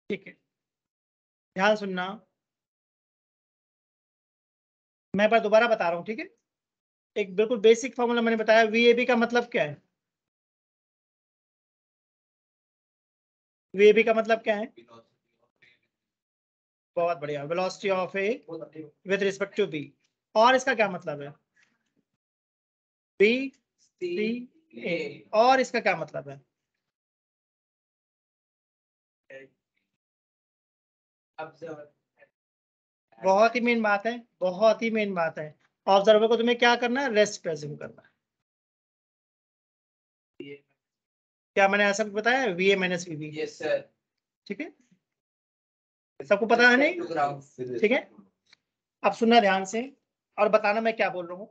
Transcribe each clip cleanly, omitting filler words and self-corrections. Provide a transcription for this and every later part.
ठीक है, ध्यान सुनना, मैं एक बार दोबारा बता रहा हूँ, ठीक है। एक बिल्कुल बेसिक फॉर्मूला मैंने बताया, वीएबी का मतलब क्या है? वीएबी का मतलब क्या है? बहुत बढ़िया, velocity of A with respect to B. और इसका क्या मतलब है? B C A. और इसका क्या मतलब है? बहुत ही मेन बात है, बहुत ही मेन बात है। ऑब्जर्वर को तुम्हें क्या करना है? रेस्ट प्रेज्यूम करना है। क्या मैंने ऐसा कुछ बताया? V A minus V B. Yes sir. ठीक है, सबको पता है नहीं? ठीक है, अब सुनना ध्यान से और बताना मैं क्या बोल रहा हूँ।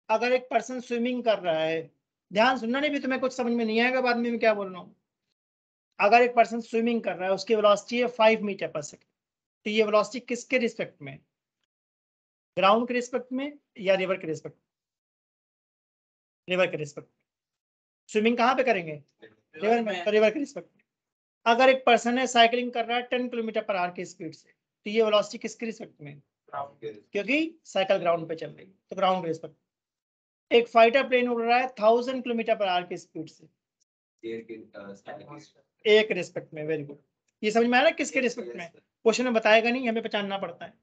अगर एक पर्सन स्विमिंग कर रहा है, ध्यान सुनना, नहीं भी तुम्हें कुछ समझ में नहीं आएगा बाद में मैं क्या बोल रहा हूँ। अगर एक पर्सन स्विमिंग कर रहा है, उसकी वेलोसिटी है 5 मीटर पर सेकेंड, तो ये वेलोसिटी किसके रिस्पेक्ट में? ग्राउंड के रिस्पेक्ट में या रिवर के रिस्पेक्ट? रिवर के रिस्पेक्ट। स्विमिंग कहाँ पे करेंगे? रिवर में, तो रिवर के रिस्पेक्ट में। अगर एक पर्सन है साइकिलिंग कर रहा है 10 किलोमीटर पर आवर की स्पीड से, तो ये वेलोसिटी किसके रिस्पेक्ट में? क्योंकि साइकिल ग्राउंड पे चल रही है, तो ग्राउंड के रिस्पेक्ट। एक फाइटर प्लेन उड़ रहा है 1000 किलोमीटर पर आवर की स्पीड से, एक रिस्पेक्ट में। वेरी गुड, ये समझ में आया ना किसके रिस्पेक्ट में? क्वेश्चन में बताएगा नहीं, हमें पहचानना पड़ता है।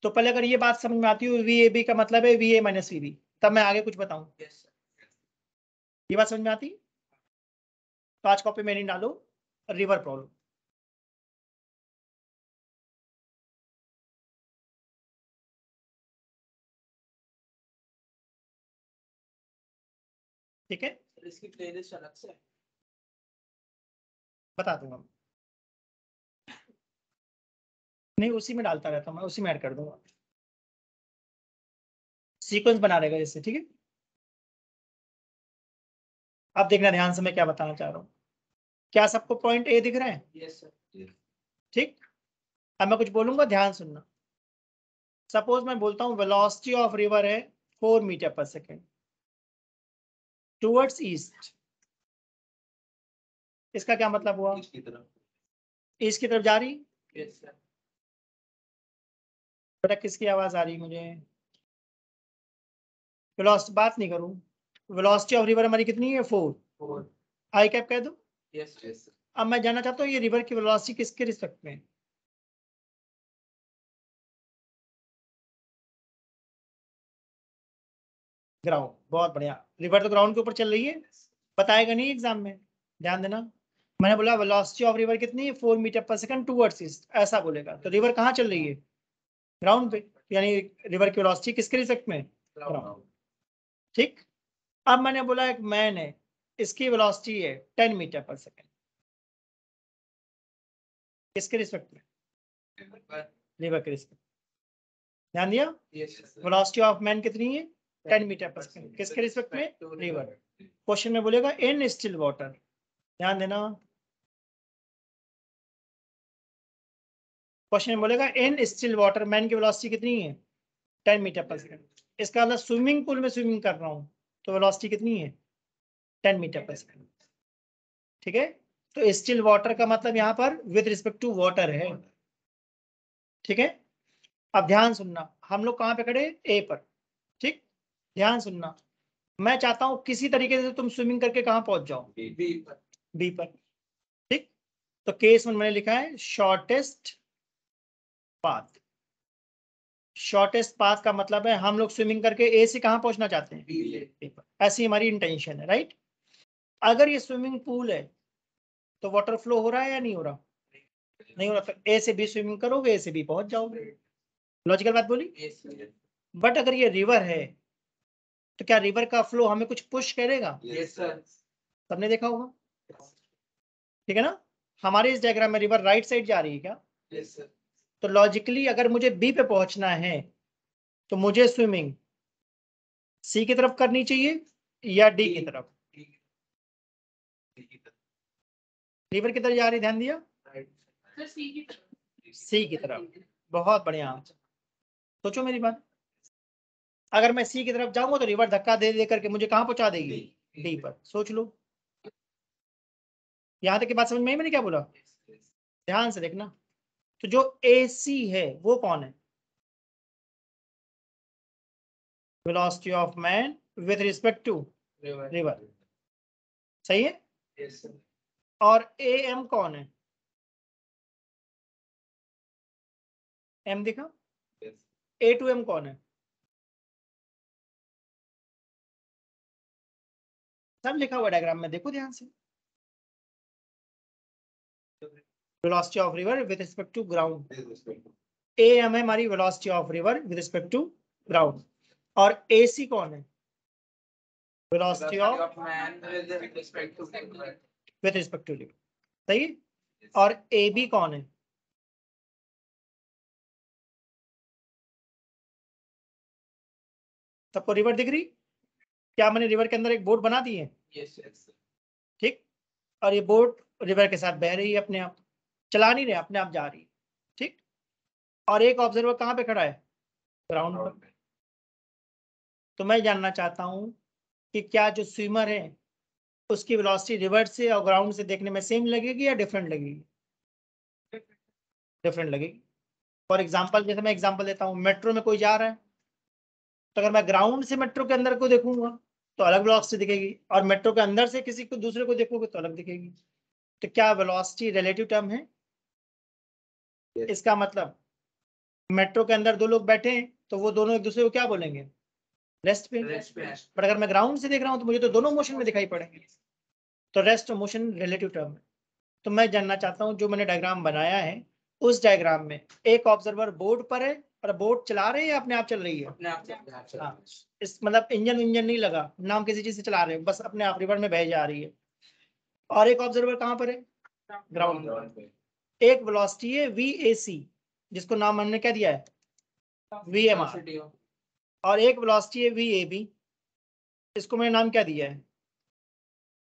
तो पहले अगर ये बात समझ में आती हो, वी ए बी का मतलब है V A minus V B, तब मैं आगे कुछ बताऊं। ये बात समझ में आती? तो आज कॉपी में नहीं डालो, रिवर प्रॉब्लम। ठीक है, इसकी प्लेलिस्ट अलग से बता दूंगा। नहीं, उसी में डालता रहता हूँ मैं, उसी में ऐड कर दूंगा, सीक्वेंस बना रहेगा इससे। ठीक है, अब देखना ध्यान से मैं क्या बताना चाह रहा हूँ। क्या सबको पॉइंट ए दिख रहे हैं? Yes sir. ठीक, अब मैं कुछ बोलूंगा, ध्यान सुनना। सपोज मैं बोलता हूँ वेलोसिटी ऑफ रिवर है 4 मीटर पर सेकेंड टूवर्ड्स ईस्ट, इसका क्या मतलब हुआ? इसकी तरफ। ईस्ट की तरफ जा रही। Yes sir. बेटा किसकी आवाज आ रही मुझे? वेलोसिटी बात नहीं करूं, वेलोसिटी ऑफ रिवर हमारी कितनी है? 4। 4। आई कैप कह दो। Yes yes. अब मैं जानना चाहता हूँ ये रिवर की वेलोसिटी किसके रिस्पेक्ट में? ग्राउंड। बहुत बढ़िया, रिवर तो ग्राउंड के ऊपर चल रही है, बताएगा नहीं एग्जाम में, ध्यान देना। मैंने बोला वेलोसिटी ऑफ रिवर कितनी है? 4 metre per second towards east, ऐसा बोलेगा तो रिवर कहाँ चल रही है? ग्राउंड पे, यानी रिवर की वेलोसिटी किसके रिस्पेक्ट में? ग्राउंड। ठीक, अब मैंने बोला एक मैन है, इसकी वेलोसिटी है 10 मीटर पर सेकंड, किसके रिस्पेक्ट में? रिवर के रिस्पेक्ट। ध्यान दिया? वेलोसिटी ऑफ मैन कितनी है? 10 मीटर पर सेकंड, किसके रिस्पेक्ट में? रिवर। क्वेश्चन में बोलेगा इन स्टिल वाटर, ध्यान देना। क्वेश्चन में बोलेगा इन स्टिल वाटर मैन की वेलोसिटी कितनी है? 10 मीटर पर सेकंड। इसका मतलब स्विमिंग पूल में स्विमिंग कर रहा हूं, तो वेलोसिटी कितनी है? 10 मीटर पर सेकंड। ठीक है, तो स्टिल वाटर का मतलब यहाँ पर विद रिस्पेक्ट टू वाटर है। ठीक है, अब ध्यान सुनना, हम लोग कहाँ पे खड़े? ए पर। ठीक, ध्यान सुनना, मैं चाहता हूं किसी तरीके से तुम स्विमिंग करके कहाँ पहुंच जाओ? बी पर। ठीक, तो केस में मैंने लिखा है शॉर्टेस्ट पाथ। शॉर्टेस्ट पाथ का मतलब है हम लोग स्विमिंग करके ए से कहाँ पहुंचना चाहते हैं? बी पर। ऐसी हमारी इंटेंशन है, राइट। अगर ये स्विमिंग पूल है तो वाटर फ्लो हो रहा है या नहीं हो रहा? नहीं हो रहा, तो ए से बी स्विमिंग करोगे, ए से बी पहुंच जाओगे। लॉजिकल बात बोली। बट अगर ये रिवर है तो क्या रिवर का फ्लो हमें कुछ पुश करेगा? Yes sir. सबने देखा होगा, ठीक है ना। हमारे इस डायग्राम में रिवर राइट साइड जा रही है क्या? Yes sir. तो लॉजिकली अगर मुझे बी पे पहुंचना है तो मुझे स्विमिंग सी की तरफ करनी चाहिए या डी की तरफ? रिवर किधर जा रही, ध्यान दिया? सी की तरफ। बहुत बढ़िया, सोचो मेरी बात। अगर मैं सी की तरफ जाऊंगा तो रिवर धक्का दे दे करके मुझे कहां पहुंचा देगी? डी पर। सोच लो, यहां तक की बात समझ में आई मैंने क्या बोला? ध्यान से देखना। तो जो AC है वो कौन है? Velocity of man with respect to river, सही है। Yes, sir. और AM कौन है? M दिखा। Yes. A to M कौन है? सब लिखा हुआ डायग्राम में, देखो ध्यान से। Velocity of river with respect to ground. AM है हमारी velocity of river with respect to ground. और AC कौन है? Velocity of of man with respect to river. With respect to river, सही है। और AB कौन है? सबको रिवर दिख रही? क्या मैंने रिवर के अंदर एक बोट बना दी है? Yes, yes, sir. ठीक। और ये बोट रिवर के साथ बह रही है, अपने आप चला नहीं रहे, अपने आप जा रही है। ठीक। और एक ऑब्जर्वर कहाँ पे खड़ा है? ग्राउंड पर। तो मैं जानना चाहता हूँ कि क्या जो स्विमर है उसकी वेलोसिटी रिवर से और ग्राउंड से देखने में सेम लगेगी या डिफरेंट लगेगी? डिफरेंट लगेगी। फॉर एग्जाम्पल, जैसे मैं एग्जाम्पल देता हूँ, मेट्रो में कोई जा रहा है, तो अगर मैं ग्राउंड से मेट्रो के अंदर को देखूंगा तो अलग वेलोसिटी दिखेगी, और मेट्रो के अंदर से किसी को दूसरे को देखोगे तो अलग दिखेगी। तो क्या वेलोसिटी रिलेटिव टर्म है? Yes. इसका मतलब मेट्रो के अंदर दो लोग बैठे हैं तो वो दोनों एक दूसरे को क्या बोलेंगे? रेस्ट पे। Rest पे। बट अगर मैं ग्राउंड से देख रहा हूँ तो मुझे तो दोनों मोशन में दिखाई पड़ेंगे। तो रेस्ट और मोशन रिलेटिव टर्म है। तो मैं जानना चाहता हूँ, जो मैंने डायग्राम बनाया है उस डायग्राम में एक ऑब्जर्वर बोर्ड पर है और बोट चला रहे हैं या अपने आप चल रही है? अपने आप चल रहा है। हाँ, इस मतलब इंजन नहीं लगा, नाम किसी चीज से चला रहे हैं, बस अपने आप रिवर में बह जा रही है। और एक ऑब्जर्वर कहाँ पर है? ग्राउंड पर। एक वेलोसिटी है VAC, जिसको नाम हमने क्या दिया है? VMR। और एक वेलोसिटी है VAB, इसको मैंने नाम क्या दिया है?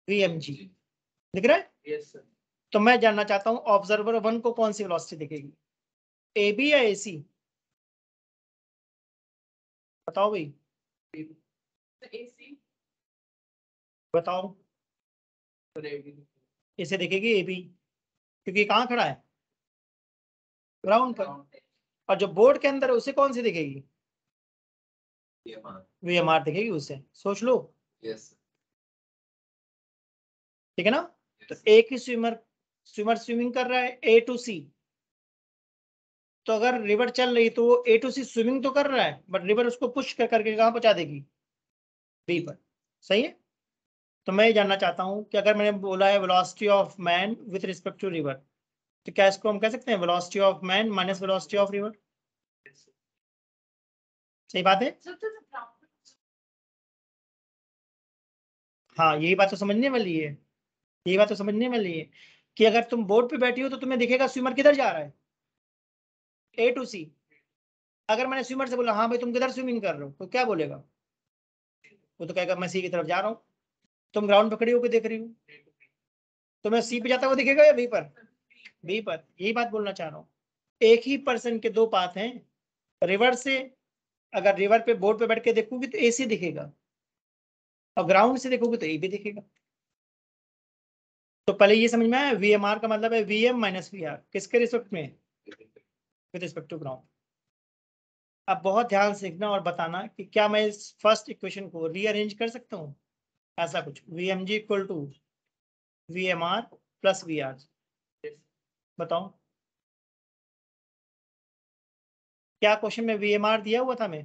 VMG। दिख रहा है? Yes, sir. तो मैं जानना चाहता हूँ ऑब्जर्वर 1 को कौन सी वेलोसिटी दिखेगी, AB या AC? बताओ भाई, AC. बताओ। इसे दिखेगी AB, क्योंकि कहाँ खड़ा है? ग्राउंड पर। और जो बोर्ड के अंदर है उसे कौन सी दिखेगी? VMR दिखेगी उसे। सोच लो, Yes. ठीक है ना। तो एक ही स्विमर स्विमिंग कर रहा है A to C, तो अगर रिवर चल रही तो वो A to C स्विमिंग तो कर रहा है, बट रिवर उसको पुश करके कहाँ पहुंचा देगी? B पर, सही है। तो मैं ये जानना चाहता हूँ कि अगर मैंने बोला है velocity of man with respect to river, तो क्या इसको हम कह सकते हैं velocity of man minus velocity of river? सही बात है। हाँ, यही बात तो समझने वाली है, यही बात तो समझने वाली है कि अगर तुम बोट पे बैठी हो तो तुम्हें दिखेगा स्विमर किधर जा रहा है, A to C। अगर मैंने स्विमर से बोला हाँ भाई तुम किधर स्विमिंग कर रहे हो, तो क्या बोलेगा? वो तो कहेगा मैं सी की तरफ जा रहा हूँ। तुम ग्राउंड पे खड़ी होकर देख रही हो, तो मैं सी पे जाता हुआ दिखेगा या बी पर? बी पर। यही बात बोलना चाह रहा हूँ। एक ही पर्सन के दो पाथ हैं। रिवर से, अगर रिवर पे बोट पे बैठ के देखोगे तो AC दिखेगा, और ग्राउंड से देखोगे तो AB दिखेगा। तो पहले ये समझ में आया, VMR का मतलब है VM माइनस VR, किसके रिस्पेक्ट में? With respect to ground. अब बहुत ध्यान से सीखना और बताना कि क्या मैं इस फर्स्ट इक्वेशन को रीअरेंज कर सकता हूँ, ऐसा कुछ VMG equal to VMR plus VR। बताओ, क्या क्वेश्चन में VMR दिया हुआ था? मैं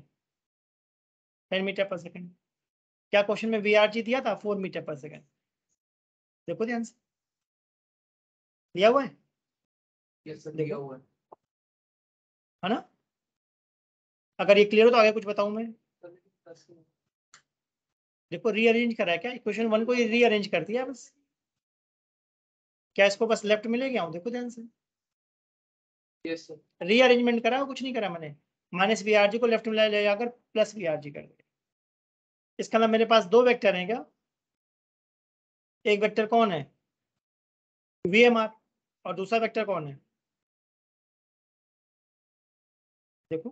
10 मीटर पर सेकेंड। क्या क्वेश्चन में VRG दिया था? 4 मीटर पर सेकेंड। देखो ध्यान से, दिया हुआ है। Yes, sir. दिया हुआ है ना। अगर ये क्लियर हो तो आगे कुछ बताऊं मैं। है। देखो रीअरेंज करा है क्या, इक्वेशन 1 को ये रीअरेंज कर दिया बस। क्या इसको बस लेफ्ट में ले गया हूं? देखो ध्यान से, Yes, sir. रीअरेंजमेंट करा, कुछ नहीं करा मैंने। माइनस VRG को लेफ्ट में ले जाकर प्लस VRG कर दिया। इसका मतलब मेरे पास दो वेक्टर हैं क्या? एक वेक्टर कौन है? VMR। और दूसरा वेक्टर कौन है? देखो,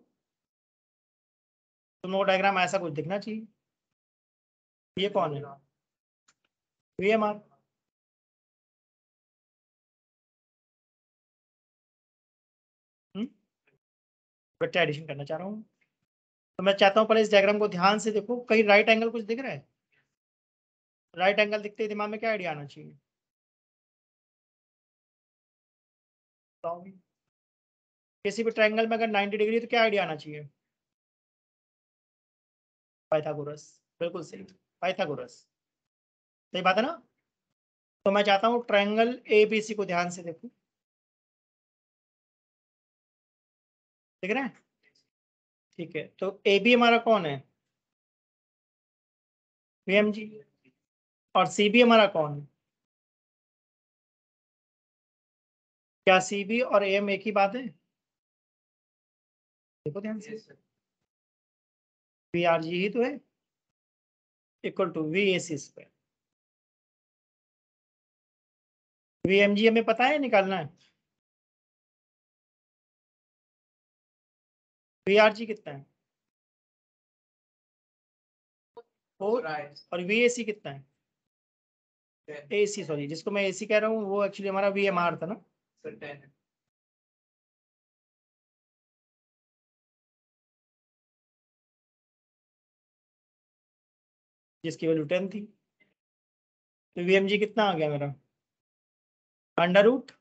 तुम लोग डायग्राम ऐसा कुछ दिखना चाहिए। ये कौन है? VMR। वेक्टर एडिशन करना चाह रहा हूँ। तो मैं चाहता हूँ पहले इस डायग्राम को ध्यान से देखो, कहीं राइट एंगल कुछ दिख रहा है? राइट एंगल दिखते ही दिमाग में क्या आइडिया आना चाहिए? किसी भी ट्रायंगल में अगर 90 डिग्री तो क्या आइडिया आना चाहिए? पाइथागोरस। बिल्कुल सही, पाइथागोरस। सही बात है ना? तो मैं चाहता हूँ ट्रायंगल ABC को ध्यान से देखो, दिख रहा है? ठीक है, तो AB हमारा कौन है? VMG। और CB हमारा कौन है? क्या CB और AM एक ही बात है? देखो ध्यान से, Yes, sir. VRG ही तो है, equal to VAC square. VMG हमें पता है, निकालना है। VRG कितना है? 4। Right. और VAC कितना है? Ten. AC, सॉरी, जिसको मैं AC कह रहा हूँ वो एक्चुअली हमारा VMR था ना। Sir, 10. जिसकी वैल्यू 10 थी। तो VMG कितना आ गया मेरा? अंडर रूट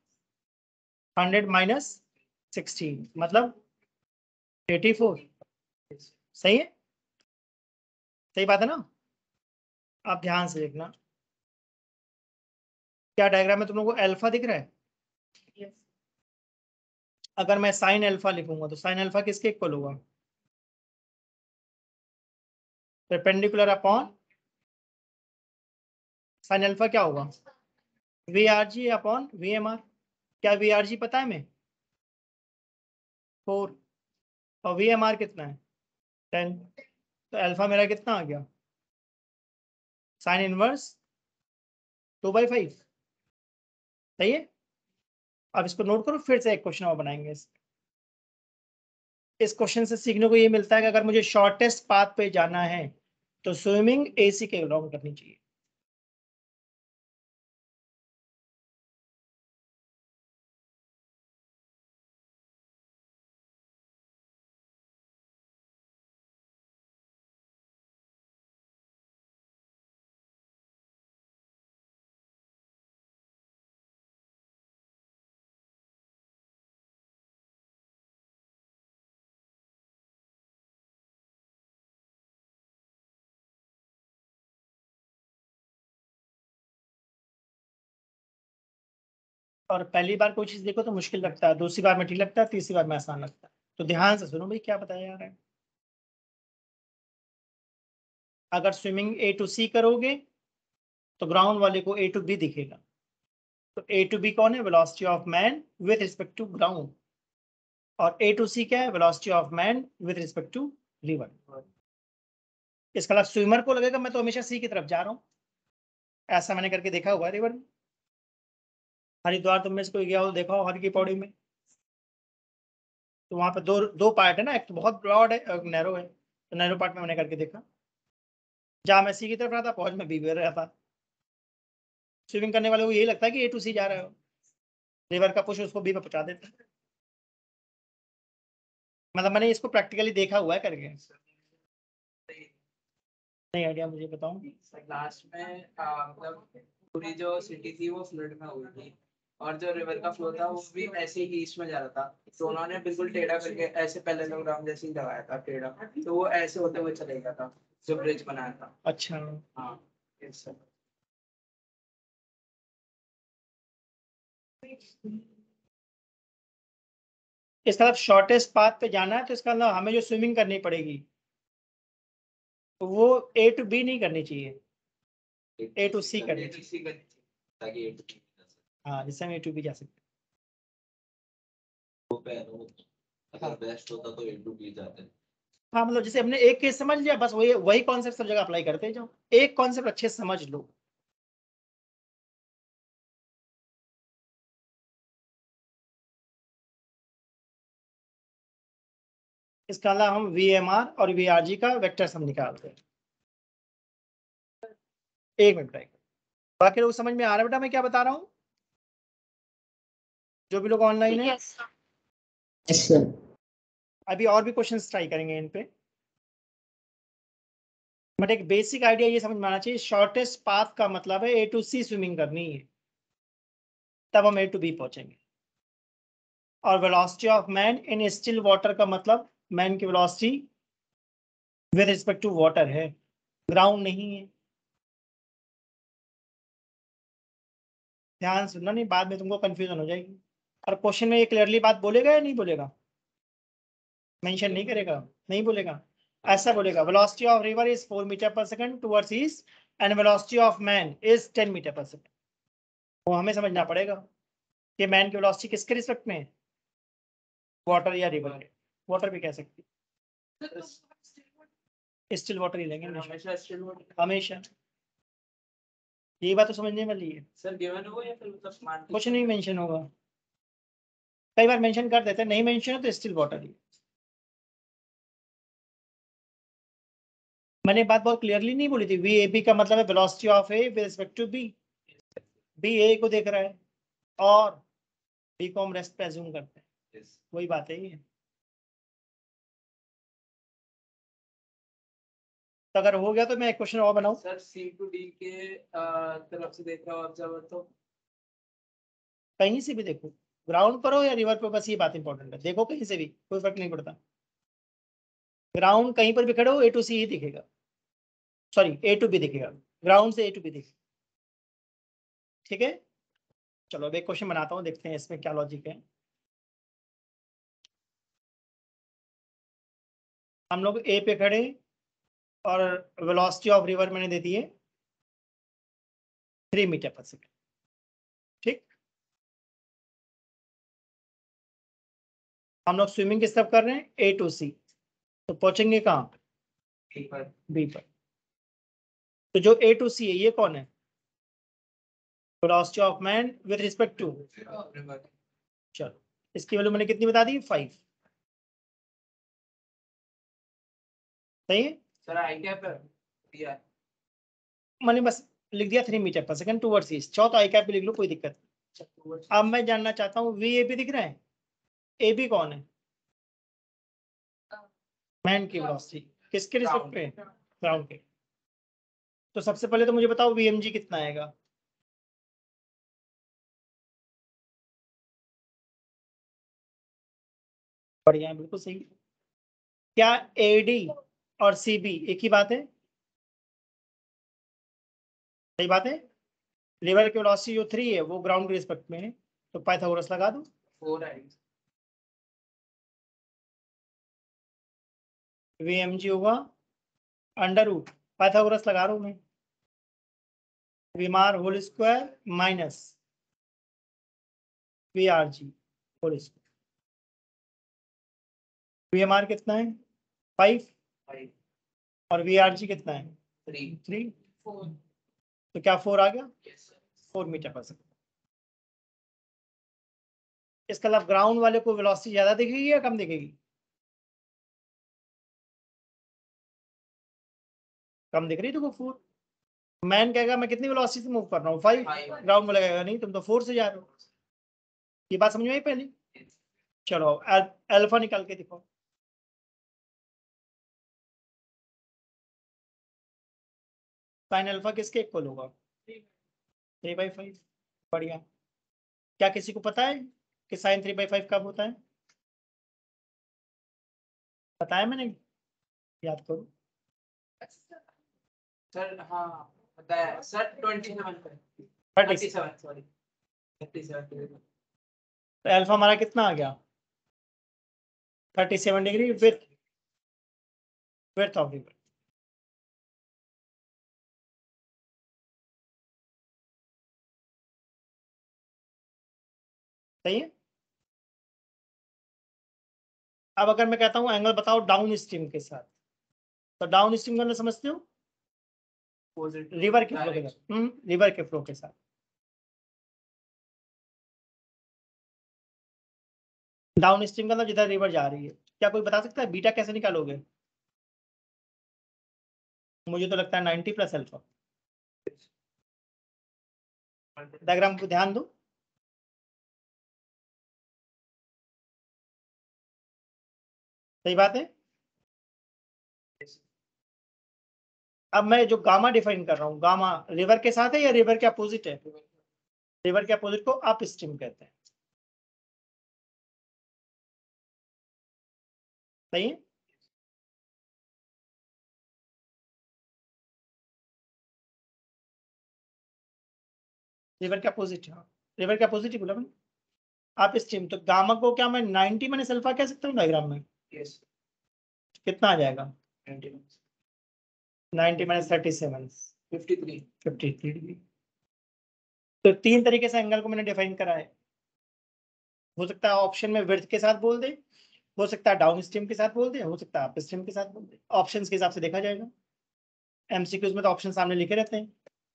100 माइनस 16, मतलब 84। Yes. सही है? सही बात है ना? आप ध्यान से देखना, क्या डायग्राम में तुम लोगों को अल्फा दिख रहा है? Yes. अगर मैं साइन अल्फा लिखूंगा तो साइन अल्फा किसके इक्वल होगा? परपेंडिकुलर अपॉन साइन अल्फा क्या होगा? VRG upon VMR। क्या VRG पता है हमें? 4। और VMR कितना है? 10। तो अल्फा मेरा कितना आ गया? Sine inverse 2/5। सही है? अब इसको नोट करो, फिर से एक क्वेश्चन और बनाएंगे। इस क्वेश्चन से सीखने को ये मिलता है कि अगर मुझे शॉर्टेस्ट पाथ पे जाना है तो स्विमिंग AC के अलोंग करनी चाहिए। और पहली बार कोई चीज देखो तो मुश्किल लगता है, दूसरी बार में ठीक लगता है, तीसरी बार में आसान लगता है। तो ध्यान से सुनो भाई, क्या बताया जा रहा है। अगर स्विमिंग A to C करोगे तो ग्राउंड वाले को A to B दिखेगा। तो A to B कौन है? Velocity of man with respect to ground. और A to C क्या है? Velocity of man with respect to river. इसका मतलब स्विमर को लगेगा मैं तो हमेशा C की तरफ जा रहा हूँ। ऐसा मैंने करके देखा हुआ है रिवर में। हरिद्वार तुम में से कोई गया हो, देखा हो हर की पौड़ी में, तो वहां पे दो दो पार्ट है ना, एक तो बहुत ब्रॉड है, एक नैरो है। तो नैरो पार्ट में मैंने करके देखा, जहां मैं C की तरफ रहा था पहुंच में B पे रहा था। स्विमिंग करने वाले को यही लगता है कि A to C जा रहा है, रिवर का पुश उसको B पे पहुंचा देता है। मतलब मैंने इसको प्रैक्टिकली देखा हुआ है करके। नहीं आइडिया, मुझे बताऊं। लास्ट में मतलब पूरी जो सिटी थी वो फ्लड में हो गई थी और जो रिवर का फ्लो था वो भी ऐसे ही ईस्ट में जा रहा था, तो उन्होंने बिल्कुल टेढ़ा करके ऐसे पहले लोग राउंड जैसे ही लगाया था टेढ़ा, तो वो ऐसे होते हुए चले गया था जो ब्रिज बनाया था। अच्छा, हाँ yes, sir. इसका मतलब शॉर्टेस्ट पाथ पे जाना है तो इसका मतलब हमें जो स्विमिंग करनी पड़ेगी तो वो A to B नहीं करनी चाहिए, A to C करनी चाहिए। ताकि हाँ, जिससे हम A to B जा सकते अगर बेस्ट होता तो A to B जाते। हैं। हाँ, मतलब जैसे हमने एक केस समझ लिया, बस वही वही कॉन्सेप्ट सब जगह अप्लाई करते जाओ। एक कॉन्सेप्ट अच्छे से समझ लो। इसका मतलब हम VMR और VRG का वेक्टर सम निकालते हैं। एक मिनट रहेगा, बाकी लोग समझ में आ रहा है बेटा मैं क्या बता रहा हूँ? जो भी लोग ऑनलाइन है। Yes, sir. अभी और भी क्वेश्चंस ट्राई करेंगे इन पे, बट एक बेसिक आइडिया ये समझ में आना चाहिए, शॉर्टेस्ट पाथ का मतलब है A to C स्विमिंग करनी है, तब हम A to B पहुंचेंगे। और velocity of man in still water का मतलब मैन की velocity with respect to water है, ग्राउंड नहीं है। ध्यान सुनना, नहीं बाद में तुमको कंफ्यूजन हो जाएगी। और क्वेश्चन में ये क्लियरली बात बोलेगा या नहीं बोलेगा, मेंशन नहीं करेगा, नहीं बोलेगा, ऐसा बोलेगा velocity of river is 4 metre per second towards east and velocity of man is 10 metre per second. वो हमें समझना पड़ेगा कि मैन की वेलोसिटी किसके रिस्पेक्ट में है, वाटर या रिवर के, वाटर भी कह सकती है, स्टिल वाटर ही लेंगे हमेशा। ये बात तो समझने वाली है सर, गिवन होगा या फिर मतलब स्मार्ट कुछ नहीं मेंशन होगा, कई बार मेंशन कर देते हैं, नहीं मेंशन हो तो स्टिल वाटर ही। मैंने बात बहुत क्लियरली नहीं बोली थी, वी ए बी का मतलब है velocity of A with respect to B, B A को देख रहा है और बी को हम रेस्ट पे अज्यूम करते हैं, वही बात है ये। तो अगर हो गया तो मैं एक क्वेश्चन और बनाऊं। सर, सी टू डी के तरफ से देख रहा हूँ ऑब्जर्वर, तो कहीं से भी देखो, ग्राउंड पर हो या रिवर पर, बस ये बात इंपॉर्टेंट है, देखो कहीं से भी कोई फर्क नहीं पड़ता, ग्राउंड कहीं पर भी खड़े हो A to C ही दिखेगा, सॉरी A to B दिखेगा, ग्राउंड से A to B दिखेगा, ठीक है। चलो अब एक क्वेश्चन बनाता हूँ, देखते हैं इसमें क्या लॉजिक है। हम लोग A पे खड़े और वेलोसिटी ऑफ रिवर मैंने दे दी है 3 मीटर पर सेकंड, ठीक। हम लोग स्विमिंग किस तरफ कर रहे हैं, A to C, तो पहुंचेंगे कहाँ, B पर। तो जो A to C है ये कौन है, velocity of man with respect to, चलो इसकी वैल्यू मैंने कितनी बता दी, 5, सही है। सर आई कैप दिया, मैंने बस लिख दिया 3 metre per second towards east, चाहो तो आई कैप भी लिख लो, कोई दिक्कत नहीं। अब मैं जानना चाहता हूँ वी ए बी दिख रहा है, ए बी कौन है, मैन की वेलोसिटी किसके रिस्पेक्ट पे, ग्राउंड के। तो सबसे पहले तो मुझे बताओ वीएमजी कितना आएगा, बढ़िया है, बिल्कुल सही। क्या एडी और सीबी एक ही बात है, सही बात है। रिवर की वेलोसिटी जो 3 है वो ग्राउंड के रिस्पेक्ट में है, तो पाइथागोरस लगा दो, 4 आई। वीएमजी होगा अंडर रूट, पाइथागोरस लगा रहा हूं मैं, V M R whole square minus V R G whole square. V M R कितना है 5 और वीआरजी कितना है 3, तो क्या 4 आ गया, 4 मीटर पर सेकंड। इसके अलावा ग्राउंड वाले को वेलोसिटी ज्यादा दिखेगी या कम दिखेगी, कम दिख रही है, तो 4। मैन कहेगा मैं कितनी वेलोसिटी से मूव कर रहा हूँ 5, ग्राउंड वाला कहेगा नहीं तुम तो 4 से जा रहे हो। ये बात समझ में आई पहले, चलो अल्फा निकाल के दिखाओ, साइन अल्फा किसके इक्वल होगा, 3/5, बढ़िया। क्या किसी को पता है कि साइन 3/5 कब होता है, बताया मैंने, याद करो। सर हाँ बताया सर, 27 37 सॉरी 37। तो अल्फा हमारा कितना आ गया 37 डिग्री विड्थ ऑफ रिवर। सही है। अब अगर मैं कहता हूँ एंगल बताओ डाउन स्ट्रीम के साथ, तो डाउन स्ट्रीम का मतलब समझते हो, रिवर के फ्लो के साथ, रिवर के फ्लो के साथ। डाउन स्ट्रीम का मतलब जिधर रिवर जा रही है। क्या कोई बता सकता है बीटा कैसे निकालोगे, मुझे तो लगता है 90 प्लस अल्फा। डायग्राम को ध्यान दो, सही बात है। अब मैं जो गामा डिफाइन कर रहा हूँ, गामा रिवर के साथ है या रिवर के अपोजिट है? रिवर के अपोजिट को अप स्ट्रीम कहते हैं। सही है। रिवर के अपोजिट, हाँ रिवर के अपोजिट ही बोला मैंने, अप स्ट्रीम। तो गामा को क्या मैं 90 माइनस अल्फा कह सकता हूँ डायग्राम में? यस। कितना आ जाएगा? 90 माइनस 37, 53 डिग्री। तो तीन तरीके से एंगल को मैंने डिफाइन करा है। हो सकता है ऑप्शन में विड्थ के साथ बोल दे, हो सकता है डाउन स्ट्रीम के साथ बोल दे, हो सकता है अप स्ट्रीम के साथ बोल दे। ऑप्शंस के हिसाब से देखा जाएगा। एमसीक्यूज में तो ऑप्शन सामने लिखे रहते हैं,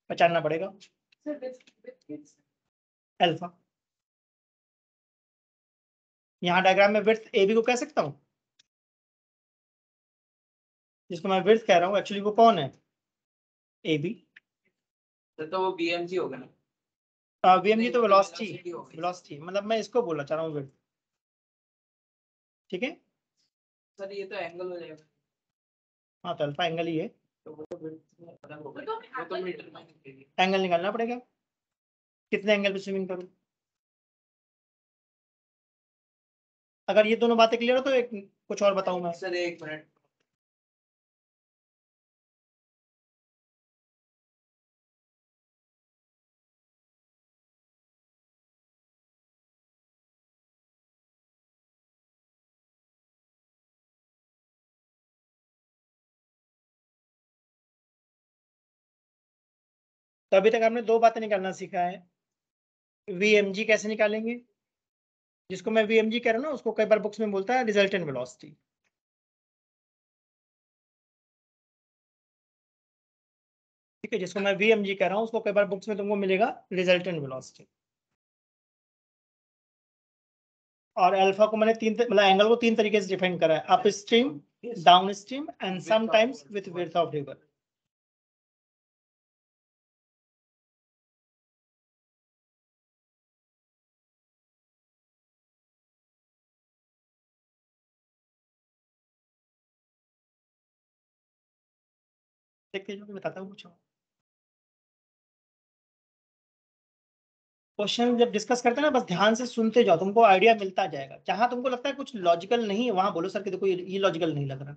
पहचानना पड़ेगा। अल्फा, यहाँ डायग्राम में विड्थ ए बी को कह सकता हूँ, जिसको मैं विड्थ कह रहा हूँ एक्चुअली वो कौन है? A B. तो वो बीएमजी होगा ना? वीएमजी तो वेलोसिटी, velocity होगी। वेलोसिटी मतलब मैं इसको बोलना चाह रहा हूँ विड्थ। ठीक है। सर ये तो एंगल हो जाएगा। हाँ तो अल्फा एंगल ही है, तो वो तो अलग होगा, वो तो मीटर में निकलेगी। एंगल निकालना पड़ेगा। कितने एंगल पे स्विमिंग करूँ? अगर ये दोनों बातें क्लियर हो तो एक कुछ और बताऊं मैं। सर एक मिनट, तो अभी तक आपने दो बातें निकालना सीखा है। वीएमजी कैसे निकालेंगे, जिसको मैं वीएमजी कह रहा हूँ ना उसको कई बार बुक्स में बोलता है रिजल्टेंट वेलोसिटी। ठीक है, जिसको मैं वीएमजी कह रहा हूँ उसको कई बार बुक्स में तुमको मिलेगा रिजल्टेंट वेलोसिटी। और अल्फा को मैंने मतलब एंगल को तीन तरीके से डिफाइन करा है, up stream, down stream and sometimes with width of river. देखते जाओ, बताता हूँ कुछ। क्वेश्चन जब डिस्कस करते हैं ना बस ध्यान से सुनते जाओ, तुमको आइडिया मिलता जाएगा। जहां तुमको लगता है कुछ लॉजिकल नहीं है वहां बोलो सर कि देखो ये लॉजिकल नहीं लग रहा।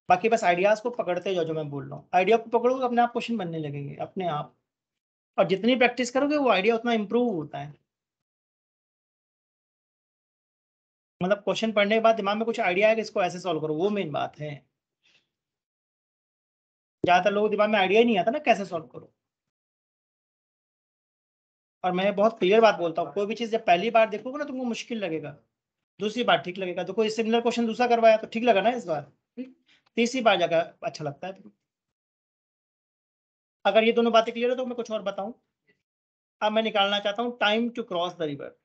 बाकी बस आइडियाज को पकड़ते जाओ, जो मैं बोल रहा हूँ आइडिया को पकड़ोगे अपने आप क्वेश्चन बनने लगेंगे अपने आप। और जितनी प्रैक्टिस करोगे वो आइडिया उतना इंप्रूव होता है। मतलब क्वेश्चन पढ़ने के बाद दिमाग में कुछ आइडिया है कि इसको ऐसे सॉल्व करो, वो मेन बात है। ज्यादातर लोगों के दिमाग में आइडिया ही नहीं आता ना कैसे सॉल्व करो। और मैं बहुत क्लियर बात बोलता हूँ, कोई भी चीज जब पहली बार देखोगे ना तुमको मुश्किल लगेगा, दूसरी बार ठीक लगेगा। तो कोई सिमिलर क्वेश्चन दूसरा करवाया तो ठीक लगा ना इस बार, तीसरी बार जाकर अच्छा लगता है। अगर ये दोनों बातें क्लियर है तो मैं कुछ और बताऊं। अब मैं निकालना चाहता हूं time to cross the river.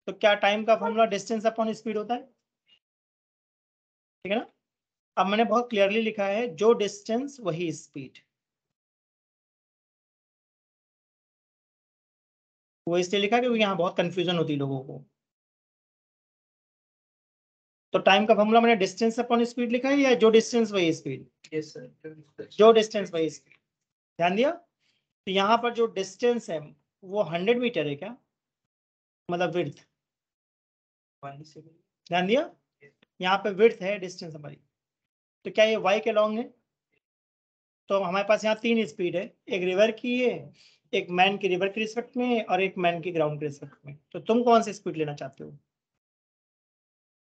तो क्या टाइम का फॉर्मूला डिस्टेंस अपॉन स्पीड होता है? ठीक है ना। अब मैंने बहुत क्लियरली लिखा है जो डिस्टेंस वही स्पीड। वो इसलिए लिखा क्योंकि यहाँ बहुत कंफ्यूजन होती है लोगों को। तो टाइम का फॉर्मूला मैंने डिस्टेंस अपॉन स्पीड लिखा है या जो डिस्टेंस वही स्पीड? यस सर, जो डिस्टेंस वही स्पीड। ध्यान दिया। तो यहाँ पर जो डिस्टेंस है वो 100 मीटर है क्या, मतलब विड्थ। ध्यान दिया, यहाँ पे विड्थ है, डिस्टेंस हमारी। तो क्या ये y के लॉन्ग है? तो हमारे पास यहाँ तीन स्पीड है, एक रिवर की है, एक मैन की रिवर के रिस्पेक्ट में और एक मैन की ग्राउंड के रिस्पेक्ट में। तो तुम कौन सी स्पीड लेना चाहते हो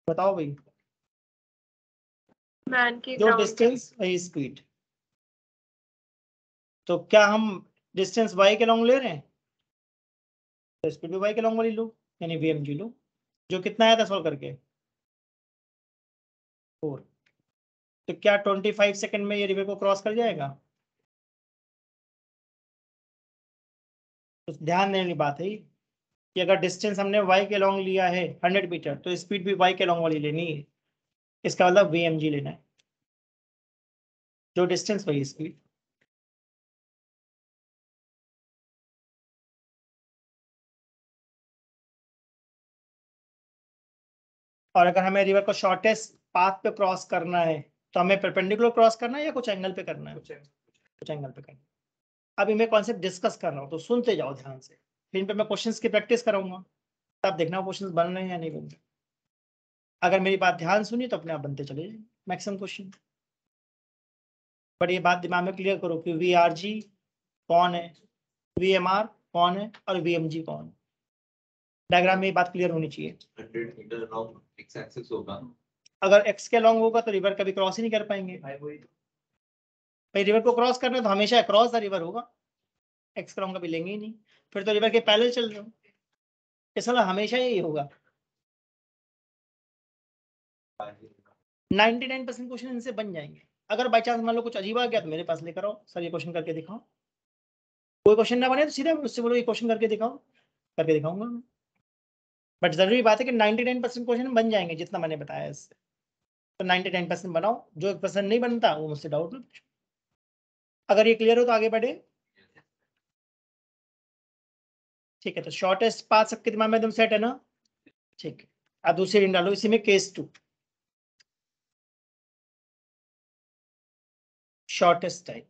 बताओ भाई? मैन की जो ग्राउंड डिस्टेंस वही स्पीड। तो क्या हम डिस्टेंस y के लॉन्ग ले रहे हैं तो स्पीड भी y के लॉन्ग वाली लो, यानी vmg लो। जो कितना आया था सॉल्व करके? 4। तो क्या 25 सेकंड में ये रिवर को क्रॉस कर जाएगा? तो ध्यान देने की बात है कि अगर डिस्टेंस हमने y के लॉन्ग लिया है 100 मीटर तो स्पीड भी y के लॉन्ग वाली लेनी है। इसका मतलब vmg लेना है, जो डिस्टेंस वही स्पीड। और अगर हमें रिवर को शॉर्टेस्ट पाथ पे क्रॉस करना है तो हमें परपेंडिकुलर क्रॉस करना है या कुछ एंगल पे करना है? कुछ एंगल पे करना है। अभी मैं कॉन्सेप्ट डिस्कस कर रहा हूँ तो सुनते जाओ ध्यान से, फिर इन पे मैं क्वेश्चंस की प्रैक्टिस कराऊंगा, तब देखना क्वेश्चंस बन रहे हैं या नहीं बन रहे। अगर मेरी बात ध्यान सुनी तो अपने आप बनते चले जाए मैक्सिमम क्वेश्चन। बट ये बात दिमाग में क्लियर करो कि VRG कौन है, VMR कौन है और VMG कौन है। डायग्राम में ये बात क्लियर होनी चाहिए। 100 मीटर लॉन्ग एक्स एक्सिस होगा। अगर एक्स के लॉन्ग होगा तो रिवर कभी क्रॉस ही नहीं कर पाएंगे। भाई रिवर को क्रॉस करना है तो हमेशा क्रॉस द रिवर होगा, एक्स का लॉन्ग कभी लेंगे ही नहीं, फिर तो रिवर के पैरेलल चल रहे हो, इसलिए हमेशा यही होगा। 99% क्वेश्चन इनसे बन जाएंगे। अगर बाई चांस मान लो कुछ अजीब आ गया तो मेरे पास लेकर आओ, सर ये क्वेश्चन करके दिखाओ। कोई क्वेश्चन ना बने तो सीधे मुझसे बोलो ये क्वेश्चन करके दिखाओ, करके दिखाऊंगा। बट जरूरी बात है कि 99% क्वेश्चन बन जाएंगे जितना मैंने बताया इससे। तो 99% बनाओ, जो 1% नहीं बनता वो मुझसे डाउट में पूछो। अगर ये क्लियर हो तो आगे बढ़े। ठीक है, तो शॉर्टेस्ट पाथ सबके दिमाग में एकदम सेट है ना? ठीक है, अब दूसरी रीडिंग डालो इसी में, केस 2 शॉर्टेस्ट टाइम।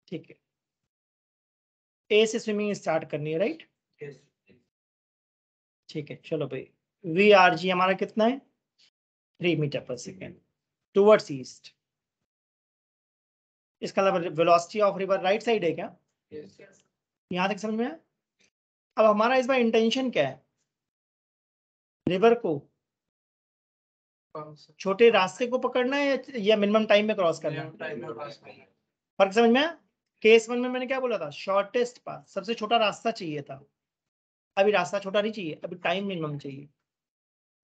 ठीक है, ए से स्विमिंग स्टार्ट करनी है, राइट? ठीक है, चलो भाई, VRG हमारा कितना है? 3 मीटर पर सेकेंड टूवर्ड्स ईस्ट। इसका मतलब velocity of river right side है क्या? यहां तक समझ में आया? अब हमारा इस बार इंटेंशन क्या है? रिवर को छोटे रास्ते को पकड़ना है या मिनिमम टाइम में क्रॉस करना है? फर्क समझ में आया? केस 1 में मैंने क्या बोला था? शॉर्टेस्ट पाथ, सबसे छोटा रास्ता चाहिए था। अभी रास्ता छोटा नहीं चाहिए, अभी टाइम मिनिमम चाहिए।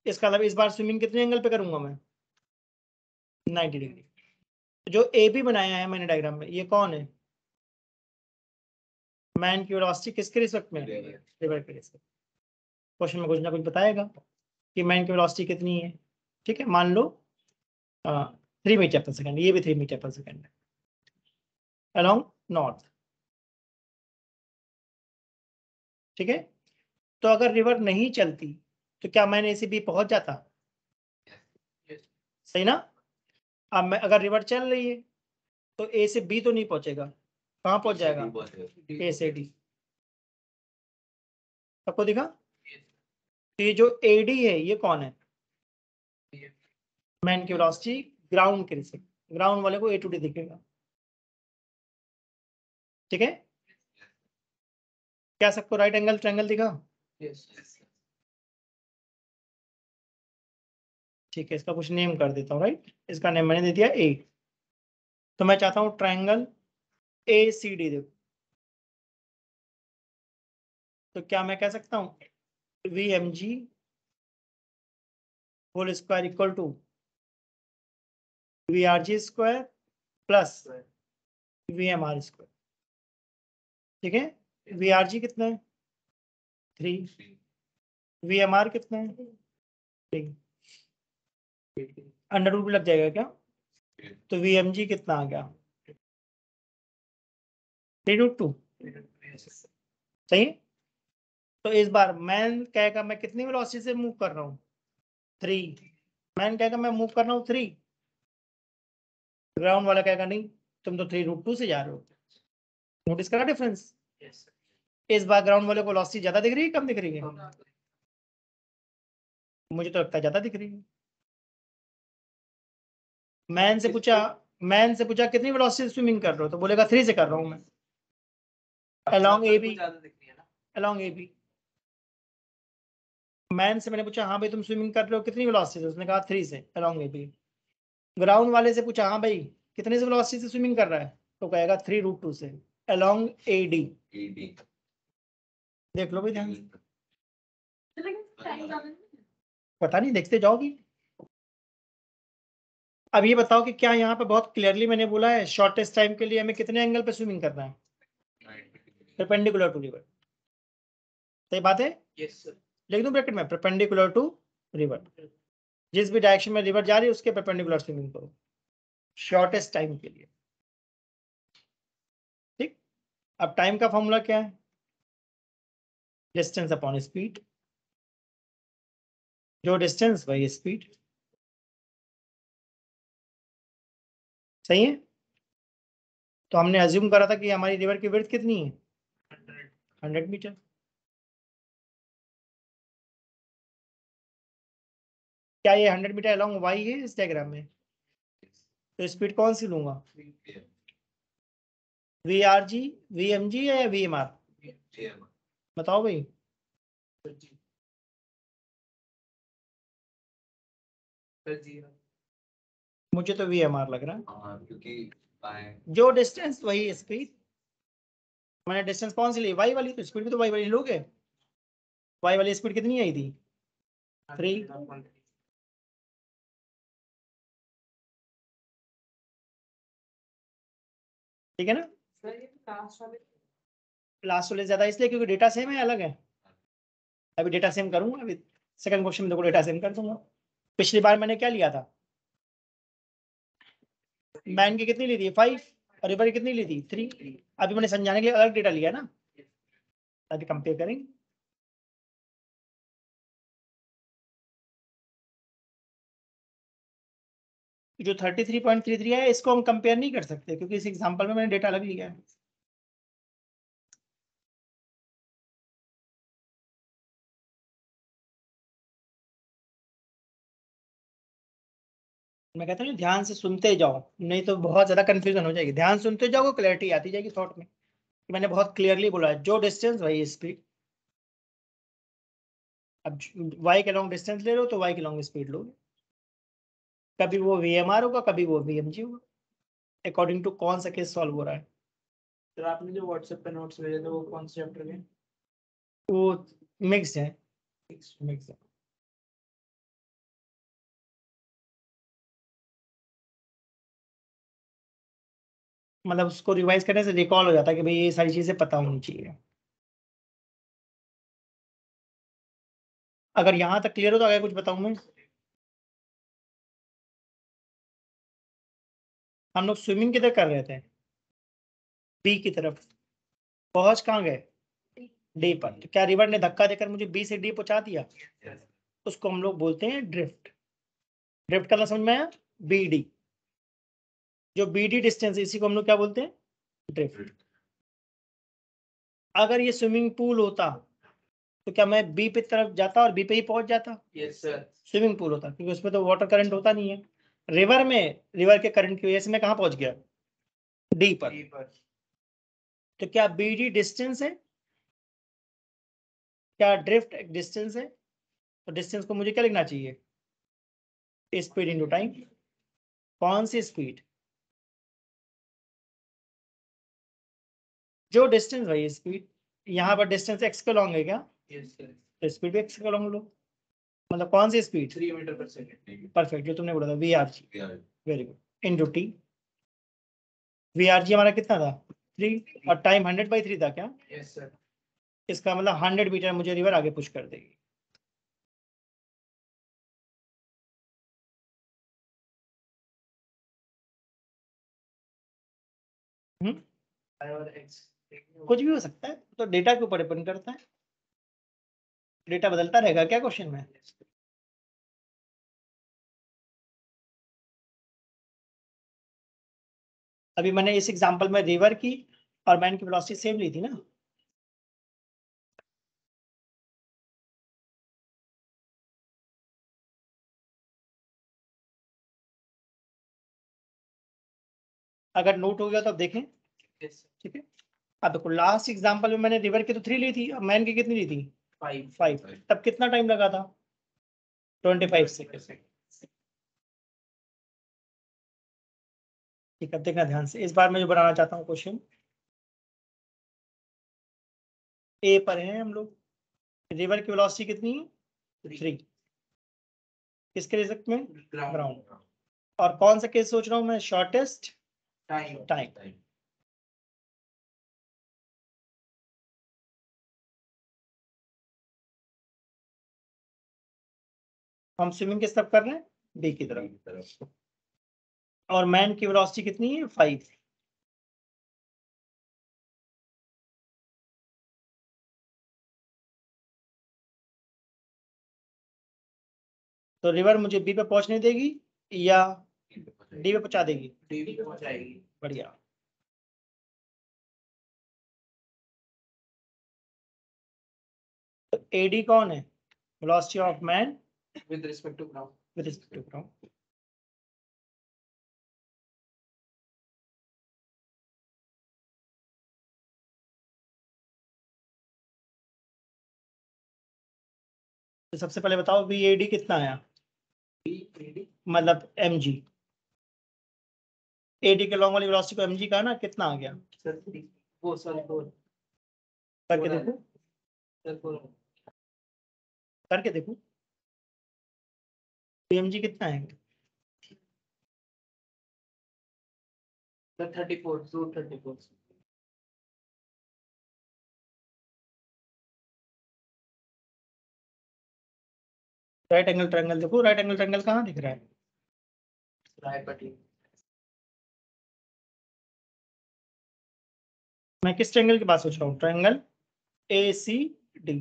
इसका मतलब इस बार स्विमिंग कितने एंगल पे करूंगा मैं? 90 डिग्री। जो ए बी बनाया है मैंने डायग्राम में, ये कौन है? मैन की वेलोसिटी किसके रिस्पेक्ट में? रिवर के रिस्पेक्ट। क्वेश्चन में कुछ ना कुछ बताएगा कि मैन की वेलोसिटी कितनी है। ठीक है, मान लो 3 मीटर पर सेकेंड, ये भी 3 मीटर पर सेकेंड है अलोंग नॉर्थ। ठीक है, तो अगर रिवर नहीं चलती तो क्या मैन ए से बी पहुंच जाता? सही ना? अब मैं अगर रिवर चल रही है तो ए से बी तो नहीं पहुंचेगा, कहाँ पहुंच जाएगा? ए से डी। सबको दिखा? तो ये जो AD है ये कौन है? मैन की वेलोसिटी ग्राउंड के रिस्पेक्ट, ग्राउंड वाले को A to D दिखेगा। ठीक है, क्या सबको राइट एंगल ट्रायंगल दिखा? ठीक है, इसका कुछ नेम कर देता हूँ, राइट? इसका नेम मैंने दे दिया A। तो मैं चाहता हूँ ट्रायंगल ACD देखो, तो क्या मैं कह सकता हूँ VMG whole square equal to VRG square plus VMR square. ठीक है, VRG कितना है? 3। VMR कितना है? 3। अंडर रूट भी लग जाएगा क्या? तो VMG कितना आ गया? 3√2। सही है? तो इस बार मैन कहेगा मैं कितनी वेलोसिटी से मूव कर रहा हूँ? 3। मैन कहेगा मैं मूव कर रहा हूँ 3। ग्राउंड वाला कहेगा नहीं, तुम तो 3√2 से जा रहे हो। नोटिस करा डिफरेंस? इस बार ग्राउंड वाले को वेलोसिटी ज्यादा दिख रही है कम दिख रही है? मुझे तो लगता है ज्यादा दिख रही है। मैन से पूछा कितनी वेलोसिटी से स्विमिंग कर रहे हो, तो बोलेगा 3 से कर रहा हूँ मैं along AB, along AB। Man से मैंने पूछा हाँ भाई तुम स्विमिंग कर रहे हो कितनी वेलोसिटी से, उसने कहा 3 से along AB। ग्राउंड वाले से पूछा हाँ भाई कितने से वेलोसिटी से स्विमिंग कर रहा है, तो कहेगा 3√2 से along AD। देख लो भाई ध्यान से, पता नहीं देखते जाओगी। अब ये बताओ कि क्या यहाँ पे बहुत क्लियरली मैंने बोला है शॉर्टेस्ट टाइम के लिए हमें कितने एंगल पे स्विमिंग करना है? Perpendicular to river. सही बात है? Yes sir. लिख दूं ब्रैकेट में परपेंडिकुलर टू रिवर। जिस भी डायरेक्शन में रिवर जा रही है उसके परपेंडिकुलर स्विमिंग करो शॉर्टेस्ट टाइम के लिए। ठीक, अब टाइम का फॉर्मूला क्या है? Distance upon speed. जो डिस्टेंस वही स्पीड। सही है। तो हमने अज्यूम करा था कि हमारी रिवर की विड्थ कितनी है? 100 मीटर। क्या ये 100 मीटर अलॉन्ग वाई है इस डायग्राम में? तो स्पीड कौन सी लूंगा? V R G, V M G या वी एम आर? बताओ भाई। मुझे तो वी एम आर लग रहा है। क्योंकि जो डिस्टेंस वही स्पीड। मैंने डिस्टेंस कौन सी ली? वाई वाली, तो स्पीड भी तो वाई वाली लोगे। वाई वाली स्पीड कितनी आई थी? 3। ठीक है ना? लास्ट वाले ज्यादा इसलिए क्योंकि डेटा सेम है, अलग है। अभी डेटा सेम करूंगा, अभी सेकंड क्वेश्चन में देखो डेटा सेम कर दूंगा। पिछली बार मैंने क्या लिया था? मैन की कितनी ली थी? 5। और रिवर की कितनी ली थी? 3। अभी मैंने समझाने के लिए अलग डेटा लिया ना, अभी कंपेयर करेंगे। जो 33.33 है इसको हम कंपेयर नहीं कर सकते क्योंकि इस एग्जांपल में मैंने डेटा अलग लिया है। मैं कहता हूँ ध्यान से सुनते जाओ, नहीं तो बहुत ज्यादा कंफ्यूजन हो जाएगी। ध्यान सुनते जाओ, क्लैरिटी आती जाएगी थॉट में। मैंने बहुत क्लियरली बोला है, जो डिस्टेंस वही स्पीड। अब y के लॉन्ग डिस्टेंस ले लो तो y के लॉन्ग स्पीड लो। कभी वो VMR होगा, कभी वो VMG होगा, अकॉर्डिंग टू कौन सा केस सॉल्व हो रहा है। तो आपने जो व्हाट्सएप पे नोट्स भेजे थे वो कौन से चैप्टर के? वो मिक्स है, मिक्स है। मतलब उसको रिवाइज करने से रिकॉल हो जाता है कि भाई ये सारी चीजें पता होनी चाहिए। अगर यहाँ तक क्लियर हो तो आगे कुछ बताऊं मैं? हम लोग स्विमिंग किधर कर रहे थे? बी की तरफ। पहुंच कहाँ गए? डी पर। तो क्या रिवर ने धक्का देकर मुझे बी से डी पहुंचा दिया? उसको हम लोग बोलते हैं ड्रिफ्ट। ड्रिफ्ट करना समझ में आया? BD। जो BD डिस्टेंस है इसी को हम लोग क्या बोलते हैं? ड्रिफ्ट। अगर ये स्विमिंग पूल होता तो क्या मैं बी पे तरफ जाता और बी पे ही पहुंच जाता? Yes sir. स्विमिंग पूल होता क्योंकि उसमें तो वाटर करंट होता नहीं है। रिवर में रिवर के करंट की वजह से मैं कहाँ पहुंच गया? डी पर। तो क्या BD डिस्टेंस है? क्या ड्रिफ्ट एक डिस्टेंस है? तो डिस्टेंस को मुझे क्या लिखना चाहिए? Speed into time. कौन सी स्पीड? जो डिस्टेंस वही स्पीड। यहाँ पर डिस्टेंस x के लॉन्ग है क्या? Yes sir. तो स्पीड भी x के लॉन्ग लो। मतलब कौन सी speed? 3 metre per second. Perfect, जो तुमने बोला था VRG। Very good. Into T. VRG हमारा कितना था? 3। और टाइम 100/3 था क्या? Yes sir. इसका मतलब 100 मीटर मुझे रिवर आगे पुश कर देगी। और एक्स कुछ भी हो सकता है, तो डेटा के ऊपर डिपेंड करता है। डेटा बदलता रहेगा क्या क्वेश्चन में? अभी मैंने इस एग्जांपल में रिवर की और मैन की वेलोसिटी सेम ली थी ना। अगर नोट हो गया तो अब देखें। यस ठीक है। अब देखो लास्ट एग्जांपल में मैंने रिवर की तो 3 ली थी, अब मैन की कितनी ली थी? 5। तब कितना टाइम लगा था? 25 सेकेंड। ठीक है, देखना ध्यान से। इस बार मैं जो बनाना चाहता हूँ क्वेश्चन, ए पर है हम लोग। रिवर की वेलोसिटी कितनी है? 3। किसके रिस्पेक्ट में? ग्राउंड। और कौन सा केस सोच रहा हूँ मैं? Shortest time. हम स्विमिंग किस तरफ कर रहे हैं? बी की तरफ। और मैन की वेलोसिटी कितनी है? 5। तो रिवर मुझे बी पे पहुंचने देगी या डी पे पहुंचा देगी? डी पे पहुंच जाएगी। बढ़िया। तो एडी कौन है? Velocity of man with respect to ground. With respect to ground. तो सबसे पहले बताओ बी एडी कितना आया? मतलब mg। एडी के लॉन्ग वाली वेलोसिटी को mg का ना, कितना आ गया? वो सॉरी 4 करके देखो, सर 4 करके देखो mg कितना है? Sir 34 root 34। Right angle triangle देखो, राइट एंगल ट्रायंगल कहाँ दिख रहा है? राय पटी। मैं किस ट्रायंगल की बात सोच रहा हूँ? Triangle A C D.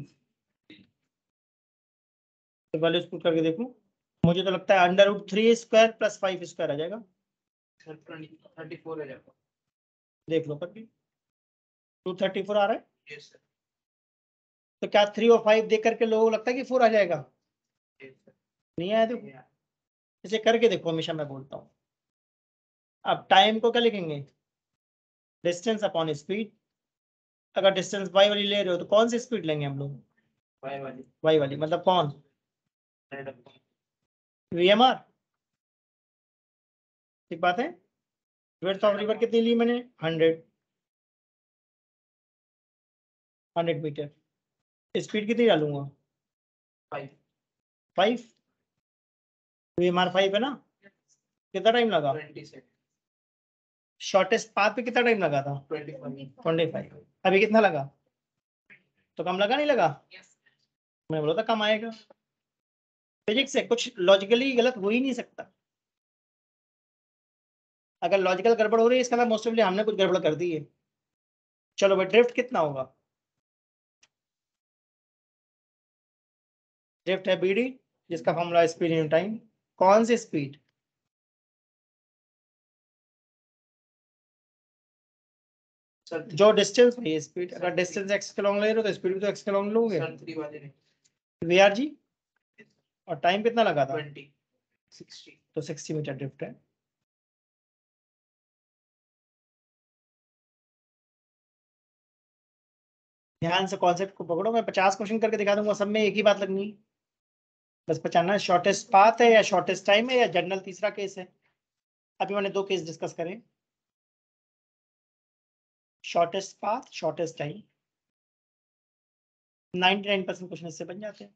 तो वैल्यूज पुट करके देखो, मुझे तो लगता है √3² + 5² आ जाएगा। सर 34 हो जाएगा। देख लो करके, 234 आ रहा है। Yes sir. तो क्या 3 और 5 देख करके लोगों को लगता है कि 4 आ जाएगा? Yes sir. नहीं आया? देखो इसे करके देखो, हमेशा मैं बोलता हूँ। अब टाइम को क्या लिखेंगे? Distance upon speed. अगर डिस्टेंस y वाली ले रहे हो तो कौन सी स्पीड लेंगे हम लोग? वाई वाली। y वाली, मतलब कौन? Red VMR। ठीक बात है। विड्थ ऑफ रिवर कितनी ली मैंने? 100 मीटर। स्पीड कितनी डालूंगा? 5 5। VMR 5 है ना? कितना टाइम लगा? 20 सेकंड। शॉर्टेस्ट पाथ पे कितना टाइम लगा था? 25। अभी कितना लगा? तो कम लगा नहीं लगा? मैं बोला था कम आएगा। फिजिक्स से कुछ लॉजिकली गलत हो ही नहीं सकता। अगर लॉजिकल गड़बड़ हो रही है इसका मतलब मोस्ट ऑफली हमने कुछ गड़बड़ कर दी है। चलो भाई, ड्रिफ्ट कितना होगा? ड्रिफ्ट है BD, जिसका फॉर्मूला स्पीड इन टाइम। कौन सी स्पीड? सर जो डिस्टेंस है स्पीड। अगर डिस्टेंस x के लॉन्ग ले रहे हो तो स्पीड भी तो x के लॉन्ग लोगे। सर 3 वाले नहीं। VRG। और टाइम कितना लगा था? 20 60। तो 60 मीटर ड्रिफ्ट है। ध्यान से कॉन्सेप्ट को पकड़ो, मैं 50 क्वेश्चन करके दिखा दूंगा, सब में एक ही बात लगनी है। बस पहचानना है शॉर्टेस्ट पाथ है या शॉर्टेस्ट टाइम है या जनरल तीसरा केस है। अभी मैंने 2 केस डिस्कस करें, shortest path, shortest time. 99% question इससे बन जाते हैं।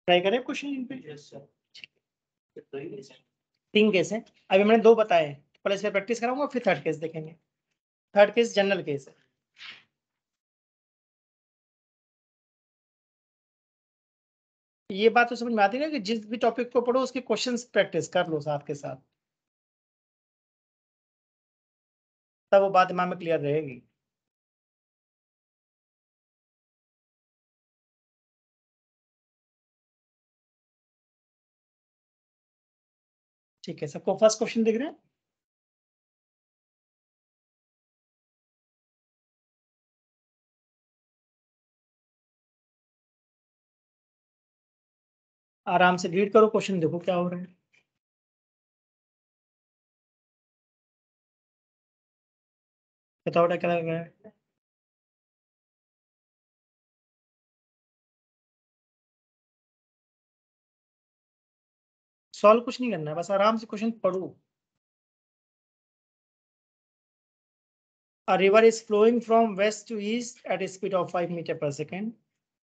ट्राई करें क्वेश्चन पे। Yes sir. 3 केस है, अभी मैंने 2 बताए, पहले इस पे प्रैक्टिस कराऊंगा फिर थर्ड केस देखेंगे। थर्ड केस जनरल केस है। ये बात तो समझ में आती है ना कि जिस भी टॉपिक को पढ़ो उसके क्वेश्चंस प्रैक्टिस कर लो साथ के साथ, तब वो बात दिमाग में क्लियर रहेगी। ठीक है, सबको फर्स्ट क्वेश्चन दिख रहे हैं? आराम से रीड करो क्वेश्चन, देखो क्या हो रहा है। बताओ क्या लग रहा है। सॉल्व कुछ नहीं करना है, बस आराम से क्वेश्चन पढ़ो। A river is flowing from west to east at a speed of 5 meters per second.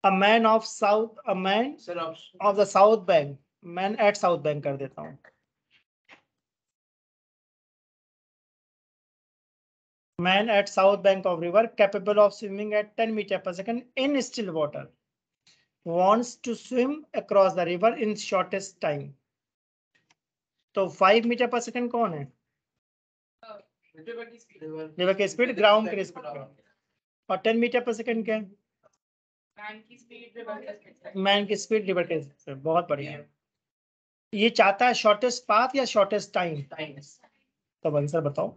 A man of sir option of the south bank, man at south bank कर देता हूँ। Man at south bank of river capable of swimming at 10 meters per second in still water wants to swim across the river in shortest time. तो 5 metre per second कौन है? River की speed, ground की speed, और 10 metre per second क्या है? Man की speed river के स्पीड। बहुत बढ़िया। ये चाहता है शॉर्टेस्ट पाथ या शॉर्टेस्ट टाइम? तो आंसर बताओ।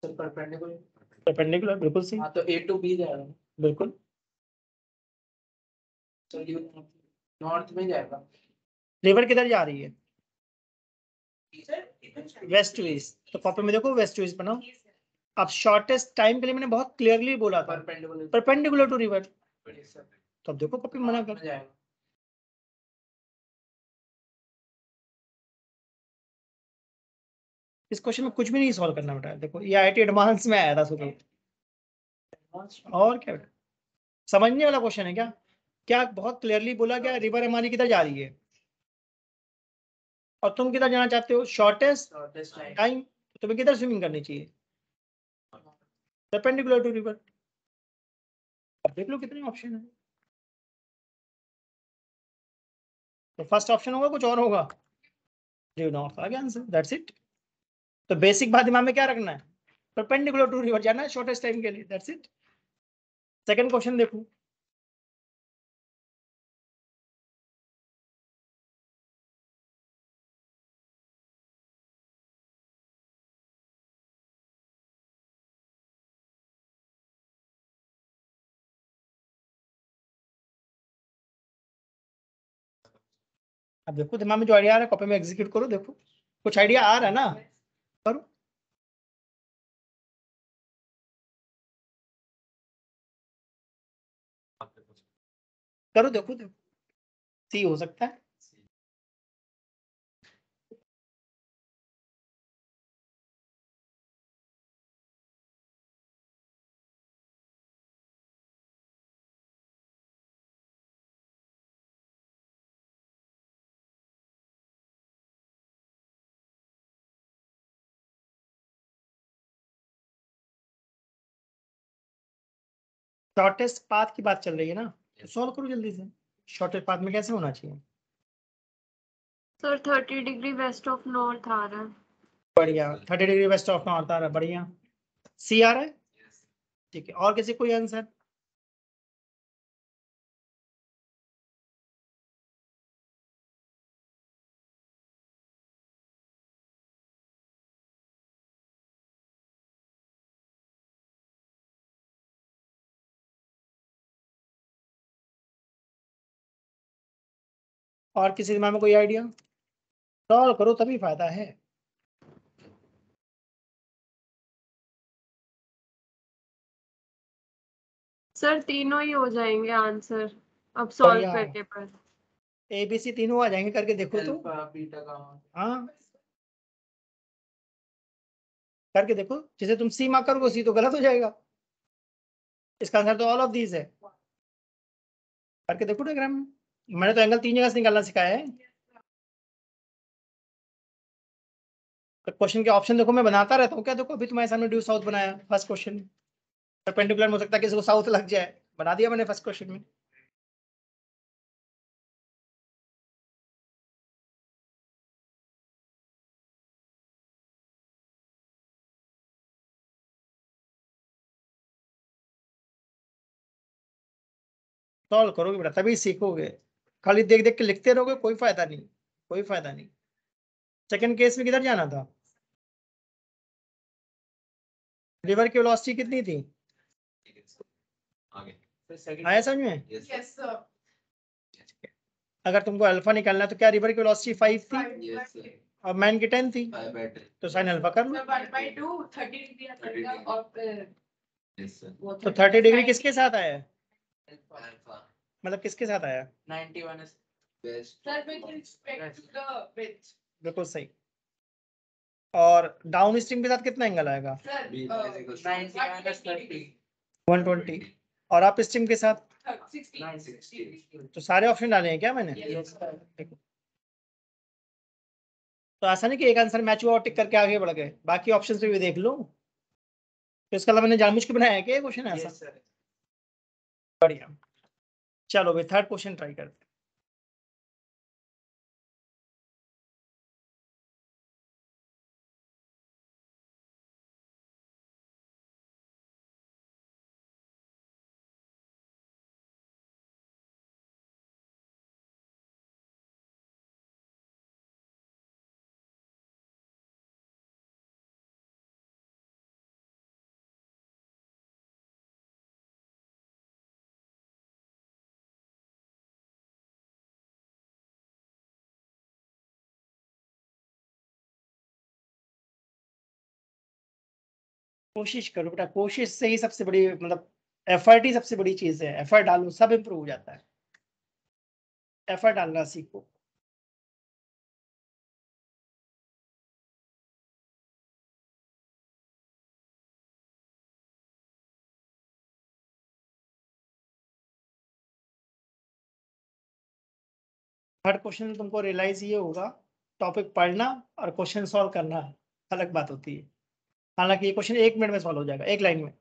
परपेंडिकुलर, बिल्कुल सही। हाँ तो A to B जाएगा, बिल्कुल। नॉर्थ में जाएगा। रिवर किधर जा रही है? West to east. तो कॉपी में देखो वेस्ट टू ईस्ट बनाओ। अब शॉर्टेस्ट टाइम के लिए मैंने बहुत क्लियरली बोला था परपेंडिकुलर टू रिवर। तो अब देखो कॉपी मना कर जाएगा। इस क्वेश्चन में कुछ भी नहीं सॉल्व करना बेटा। देखो ये IIT एडवांस में आया था सुबह, और क्या बेटा समझने वाला क्वेश्चन है क्या? क्या बहुत क्लियरली बोला गया रिवर हमारी किधर जा रही है, और तुम किधर जाना चाहते हो? Shortest time. तुम्हें किधर स्विमिंग करनी चाहिए? Perpendicular to river. अब देख लो कितने ऑप्शन है। तो फर्स्ट ऑप्शन होगा, कुछ और होगा? ड्यू नॉर्थ आ गया आंसर, दैट्स इट। तो बेसिक बात दिमाग में क्या रखना है? परपेंडिकुलर टू रिवर जाना है शॉर्टेस्ट टाइम के लिए, दैट्स इट। सेकंड क्वेश्चन देखो। अब देखो दिमाग में जो आइडिया आ रहा है कॉपी में एग्जीक्यूट करो। देखो कुछ आइडिया आ रहा है ना, करो। करो देखो, देखो सी हो सकता है। शॉर्टेस्ट पाथ की बात चल रही है ना, तो सॉल्व करो जल्दी से। शॉर्टेस्ट पाथ में कैसे होना चाहिए? Sir 30 degree west of north आ रहा है। बढ़िया, 30 डिग्री वेस्ट ऑफ नॉर्थ आ रहा है, बढ़िया। सी आ रहा है, ठीक है। और किसी कोई आंसर? और किसी दिमाग में कोई आइडिया? सॉल्व करो तभी फायदा है। सर तीनों ही हो जाएंगे आंसर अब सॉल्व बढ़िया। करने पर। ABC तीनों आ जाएंगे, करके देखो तो। Alpha beta gamma. हाँ करके देखो। जिसे तुम सी मार्क करोगे सी तो गलत हो जाएगा। इसका आंसर तो ऑल ऑफ दीज है। करके देखो डायग्राम में। मैंने तो एंगल 3 जगह से निकालना सिखाया है। तो क्वेश्चन के ऑप्शन देखो, मैं बनाता रहता हूँ क्या। देखो अभी तुम्हारे सामने ड्यू साउथ बनाया फर्स्ट क्वेश्चन। परपेंडिकुलर में हो सकता है किसी को साउथ लग जाए, बना दिया मैंने फर्स्ट क्वेश्चन में। सॉल्व करोगे बेटा तभी सीखोगे। खाली देख देख के लिखते रहोगे, कोई फायदा नहीं, कोई फायदा नहीं। सेकंड केस में किधर जाना था? रिवर की वेलोसिटी कितनी थी? आगे फिर सेकंड आया समझ में? Yes. Yes, sir. अगर तुमको अल्फा निकालना है तो क्या रिवर की वेलोसिटी 5 थी Yes, sir. और मैन की 10 थी, 5 by 10. तो साइन अल्फा कर लो। So 1/2 30 degree आता है और Yes, sir. वो तो 30 डिग्री किसके साथ आया है, Alpha. मतलब किसके साथ आया? 91 is Best. Sir, with respect to the width. बिल्कुल सही। और डाउन स्ट्रीम के साथ कितना एंगल आएगा? Sir, B is equals to 90 minus 30. 120। और आप स्ट्रीम के साथ 60. 60. तो सारे ऑप्शन डाले हैं क्या मैंने? Yes, sir. देखो तो ऐसा नहीं कि एक आंसर मैच हुआ और टिक करके आगे बढ़ गए, बाकी ऑप्शन से भी देख लो। तो इसका मतलब मैंने जानबूझ के बनाया है क्या क्वेश्चन ऐसा? Yes, sir. बढ़िया। चलो भाई थर्ड क्वेश्चन ट्राई करते हैं। कोशिश करो बेटा, कोशिश से ही सबसे बड़ी मतलब एफर्ट ही सबसे बड़ी चीज है। एफर्ट डालो सब इम्प्रूव हो जाता है, एफर्ट डालना सीखो। थर्ड क्वेश्चन में तुमको रियलाइज ये होगा, टॉपिक पढ़ना और क्वेश्चन सॉल्व करना अलग बात होती है। हालांकि ये क्वेश्चन 1 मिनट में सॉल्व हो जाएगा, एक लाइन में,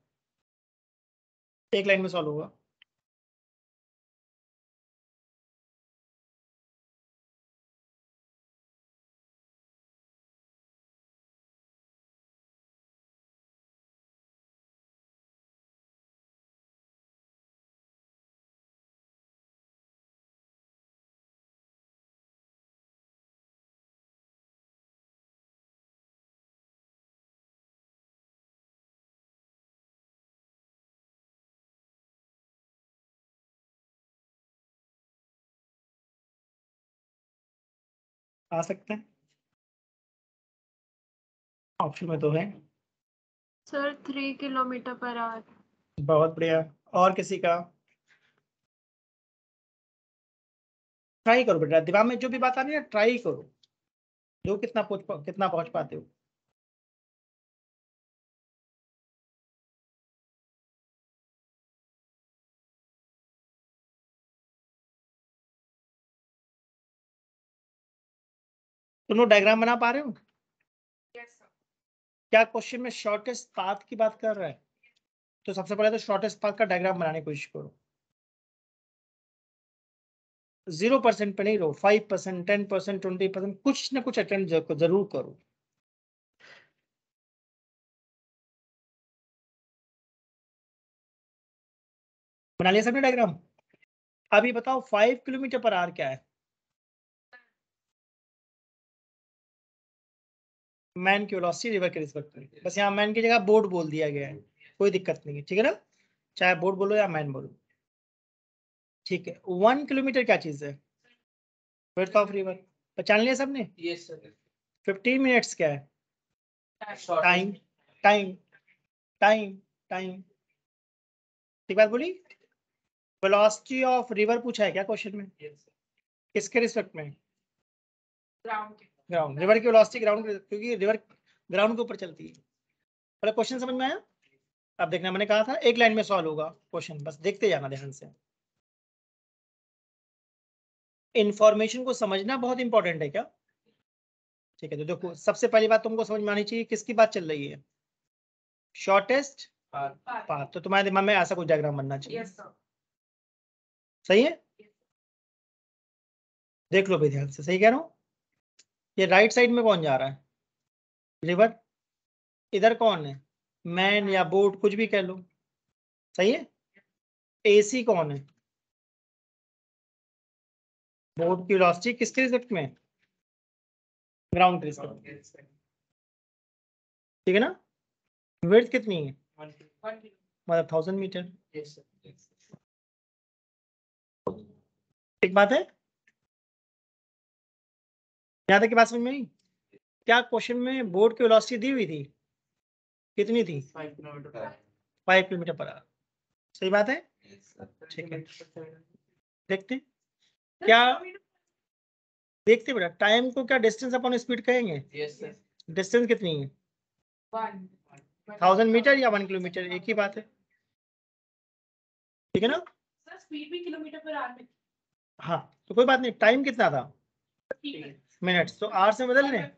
एक लाइन में सॉल्व होगा। आ सकते हैं, ऑप्शन में तो है। Sir 3 kilometre per hour. बहुत बढ़िया। और किसी का? ट्राई करो बेटा, दिमाग में जो भी बात आ रही है ट्राई करो, जो कितना पहुंच पाते हो। तुम लोग डायग्राम बना पा रहे हो? Yes, sir. क्या क्वेश्चन में शॉर्टेस्ट पाथ की बात कर रहा है? तो सबसे पहले तो शॉर्टेस्ट पाथ का डायग्राम बनाने की कोशिश करो। 0% पे नहीं रहो, 5%, 10%, 20%, कुछ ना कुछ अटेम्प्ट जरूर करो। बना लिया सबने डायग्राम? अभी बताओ 5 किलोमीटर पर आवर क्या है? मैन की वेलोसिटी रिवर के रिस्पेक्ट में। बस यहाँ मैन की जगह बोट बोल दिया गया है, कोई दिक्कत नहीं है, ठीक है ना? चाहे बोट बोलो या मैन बोलो, ठीक है। 1 किलोमीटर क्या चीज है? Width of river. पहचान लिया सबने? Yes, sir. 15 मिनट्स क्या है? टाइम, टाइम, टाइम, टाइम, ठीक बात बोली। वेलोसिटी ऑफ रिवर पूछा है क्या क्वेश्चन में? Yes, sir. किसके रिस्पेक्ट में? Ground. ग्राउंड। रिवर की वेलोसिटी ग्राउंड, क्योंकि रिवर ग्राउंड के ऊपर चलती है। पहले क्वेश्चन समझ में आया? अब देखना, मैंने कहा था एक लाइन में सॉल्व होगा क्वेश्चन, बस देखते जाना ध्यान से। इंफॉर्मेशन को समझना बहुत इंपॉर्टेंट है क्या? ठीक है, तो देखो सबसे पहली बात तुमको समझ में आनी चाहिए, किसकी बात चल रही है? Shortest path. तो तुम्हारे दिमाग में ऐसा कुछ डायग्राम बनना चाहिए। Yes, sir. सही है? देख लो भाई ध्यान से, सही कह रहा हूँ? ये राइट साइड में कौन जा रहा है? रिवर। इधर कौन है? मैन या बोट, कुछ भी कह लो, सही है? एसी कौन है? बोट की वेलोसिटी किसके रिस्पेक्ट में? ग्राउंड के रिस्पेक्ट में, Yes, sir. ठीक है ना? विड्थ कितनी है? 1 1 kilometer. मतलब 1000 मीटर। Yes, sir. ठीक बात है, यहाँ तक की बात समझ में आई? क्या क्वेश्चन में बोर्ड की वेलोसिटी दी हुई थी, कितनी थी? 5 किलोमीटर 5 किलोमीटर पर आवर। सही बात है, Yes, sir. ठीक है। देखते क्या, देखते बेटा टाइम को क्या डिस्टेंस अपॉन स्पीड कहेंगे? यस सर डिस्टेंस कितनी है? 1 1000 मीटर या 1 किलोमीटर, एक ही बात है, ठीक है ना? सर स्पीड भी किलोमीटर पर आवर में हाँ तो कोई बात नहीं, टाइम कितना था? मिनट्स, तो आवर से बदल लें।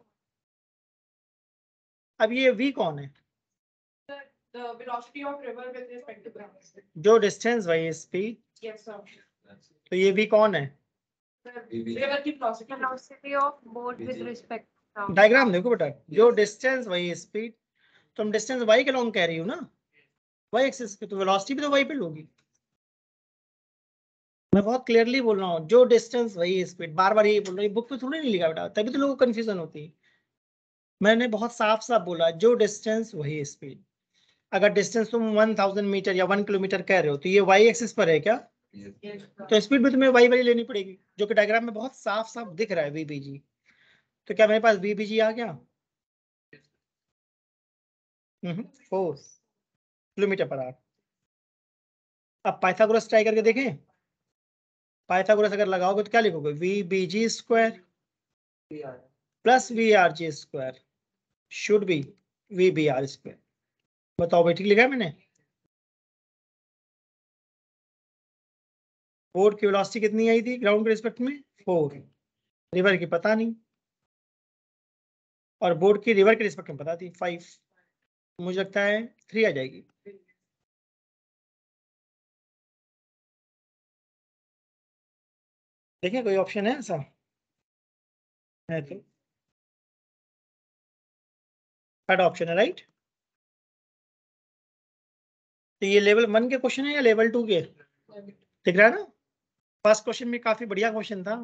अब ये v कौन है? the velocity of river with respect to ground. जो डिस्टेंस वही स्पीड, Yes sir. तो ये v कौन है? Sir, VB. river की velocity. Velocity of boat with respect to ground. Diagram देखो बेटा, जो डिस्टेंस वही स्पीड, तुम डिस्टेंस y के लॉन्ग कह रही हो ना, y एक्सिस पे, तो वेलोसिटी भी तो y पे लोगी। मैं बहुत क्लियरली बोल रहा हूँ, जो डिस्टेंस वही स्पीड, बार बार यही बोल रही, बुक पे थोड़ी नहीं लिखा बेटा, तभी तो लोगों को कंफ्यूजन होती है। मैंने बहुत साफ साफ बोला, जो डिस्टेंस वही स्पीड। अगर डिस्टेंस तुम 1000 मीटर या 1 किलोमीटर कह रहे हो, तो ये y एक्सिस पर है क्या? Yes. Yes sir. तो स्पीड भी तुम्हें y वाली लेनी पड़ेगी, जो कि डायग्राम में बहुत साफ साफ दिख रहा है vbg। तो क्या मेरे पास vbg आ गया? 4 किलोमीटर पर आवर। अब पाइथागोरस ट्राई करके देखें। पाइथागोरस अगर लगाओगे तो क्या लिखोगे? vbg square plus vrg square should be vbr square. बताओ भाई ठीक लिखा है मैंने? बोर्ड की वेलोसिटी कितनी आई थी ग्राउंड के रिस्पेक्ट में? 4। रिवर की पता नहीं, और बोर्ड की रिवर के रिस्पेक्ट में पता थी 5। मुझे लगता है 3 आ जाएगी। देखिए कोई ऑप्शन है ऐसा? है तो थर्ड ऑप्शन है, राइट? तो ये लेवल 1 के क्वेश्चन है या लेवल 2 के? दिख रहा है ना? फर्स्ट क्वेश्चन में काफी बढ़िया क्वेश्चन था,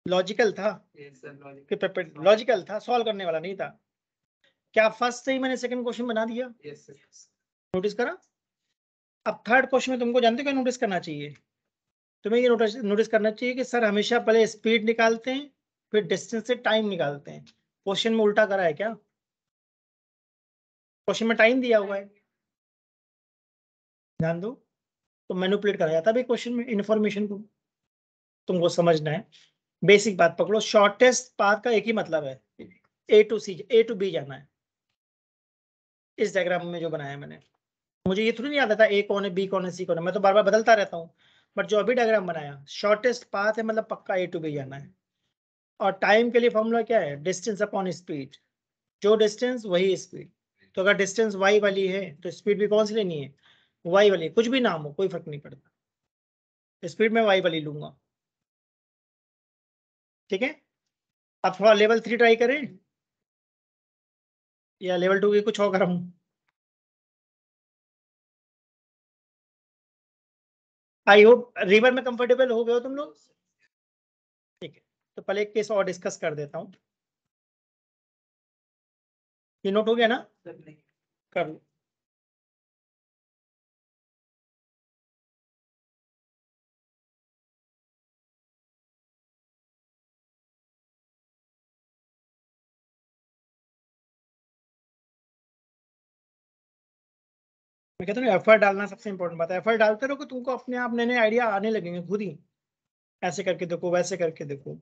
लॉजिकल था, यस सर लॉजिकल था, सॉल्व करने वाला नहीं था। क्या फर्स्ट से ही मैंने सेकंड क्वेश्चन बना दिया? यस सर नोटिस करा? अब थर्ड क्वेश्चन में तुमको जानते हो क्या नोटिस करना चाहिए? तुम्हें ये नोटिस करना चाहिए कि सर हमेशा पहले स्पीड निकालते हैं, फिर डिस्टेंस से टाइम निकालते हैं। क्वेश्चन में उल्टा करा है क्या? क्वेश्चन में टाइम दिया हुआ है, ध्यान दो। तो मैनिपुलेट करा जाता है भाई क्वेश्चन में इंफॉर्मेशन को, तुमको समझना है। बेसिक बात पकड़ो, शॉर्टेस्ट पाथ का एक ही मतलब है, ए टू बी जाना है। इस डायग्राम में जो बनाया मैंने, मुझे ये थोड़ी नहीं आता था ए कौन है, बी कौन है, सी कौन है, मैं तो बार बार बदलता रहता हूँ। बट जो अभी डायग्राम बनाया, शॉर्टेस्ट पाथ है, मतलब पक्का ए टू बी जाना है। और टाइम के लिए फॉर्मूला क्या है? Distance upon speed. जो डिस्टेंस वही स्पीड। तो अगर डिस्टेंस y वाली है तो स्पीड भी कौन सी लेनी है? y वाली। कुछ भी नाम हो कोई फर्क नहीं पड़ता, स्पीड में y वाली लूंगा। ठीक है, अब थोड़ा लेवल 3 ट्राई करें या लेवल 2 की कुछ और कराऊं? आई होप रिवर में कंफर्टेबल हो गए हो तुम लोग। ठीक है, तो पहले एक केस और डिस्कस कर देता हूँ। ये नोट हो गया ना? सर नहीं कर लो। मैं कहता हूँ एफर्ट डालना सबसे इंपॉर्टेंट बात है। एफर्ट डालते रहो, तुमको अपने आप नए नए आइडिया आने लगेंगे खुद ही। ऐसे करके देखो, वैसे करके देखो।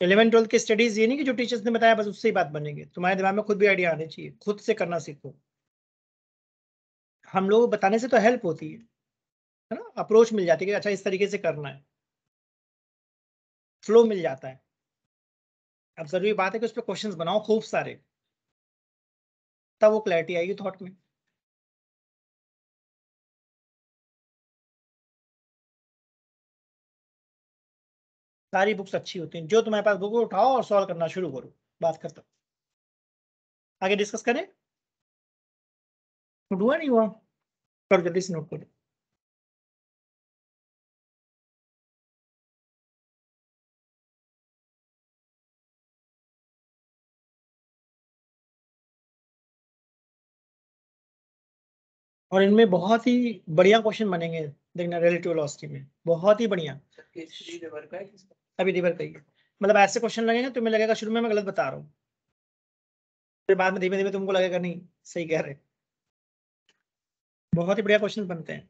11th 12th की स्टडीज ये नहीं कि जो टीचर्स ने बताया बस उससे ही बात बनेगी, तुम्हारे दिमाग में खुद भी आइडिया आने चाहिए, खुद से करना सीखो। हम लोग बताने से तो हेल्प होती है ना, अप्रोच मिल जाती है कि अच्छा इस तरीके से करना है, फ्लो मिल जाता है। अब जरूरी बात है कि उस पर क्वेश्चंस बनाओ खूब सारे, तब वो क्लैरिटी आएगी थॉट में। सारी बुक्स अच्छी होती हैं, जो तुम्हारे पास बुक उठाओ और सॉल्व करना शुरू करो, बात खत्म। आगे डिस्कस करें? नोट हुआ नहीं हुआ? करो जल्दी से नोट करो। और इनमें बहुत ही बढ़िया क्वेश्चन बनेंगे देखना, रिलेटिव वेलोसिटी में बहुत ही बढ़िया। केसरी रिवर का है किसका? अभी रिवर का ही है। मतलब ऐसे क्वेश्चन लगेंगे तुम्हें लगेगा शुरू में मैं गलत बता रहा हूँ, फिर बाद में धीमे धीमे तुमको लगेगा नहीं सही कह रहे। बहुत ही बढ़िया क्वेश्चन बनते हैं,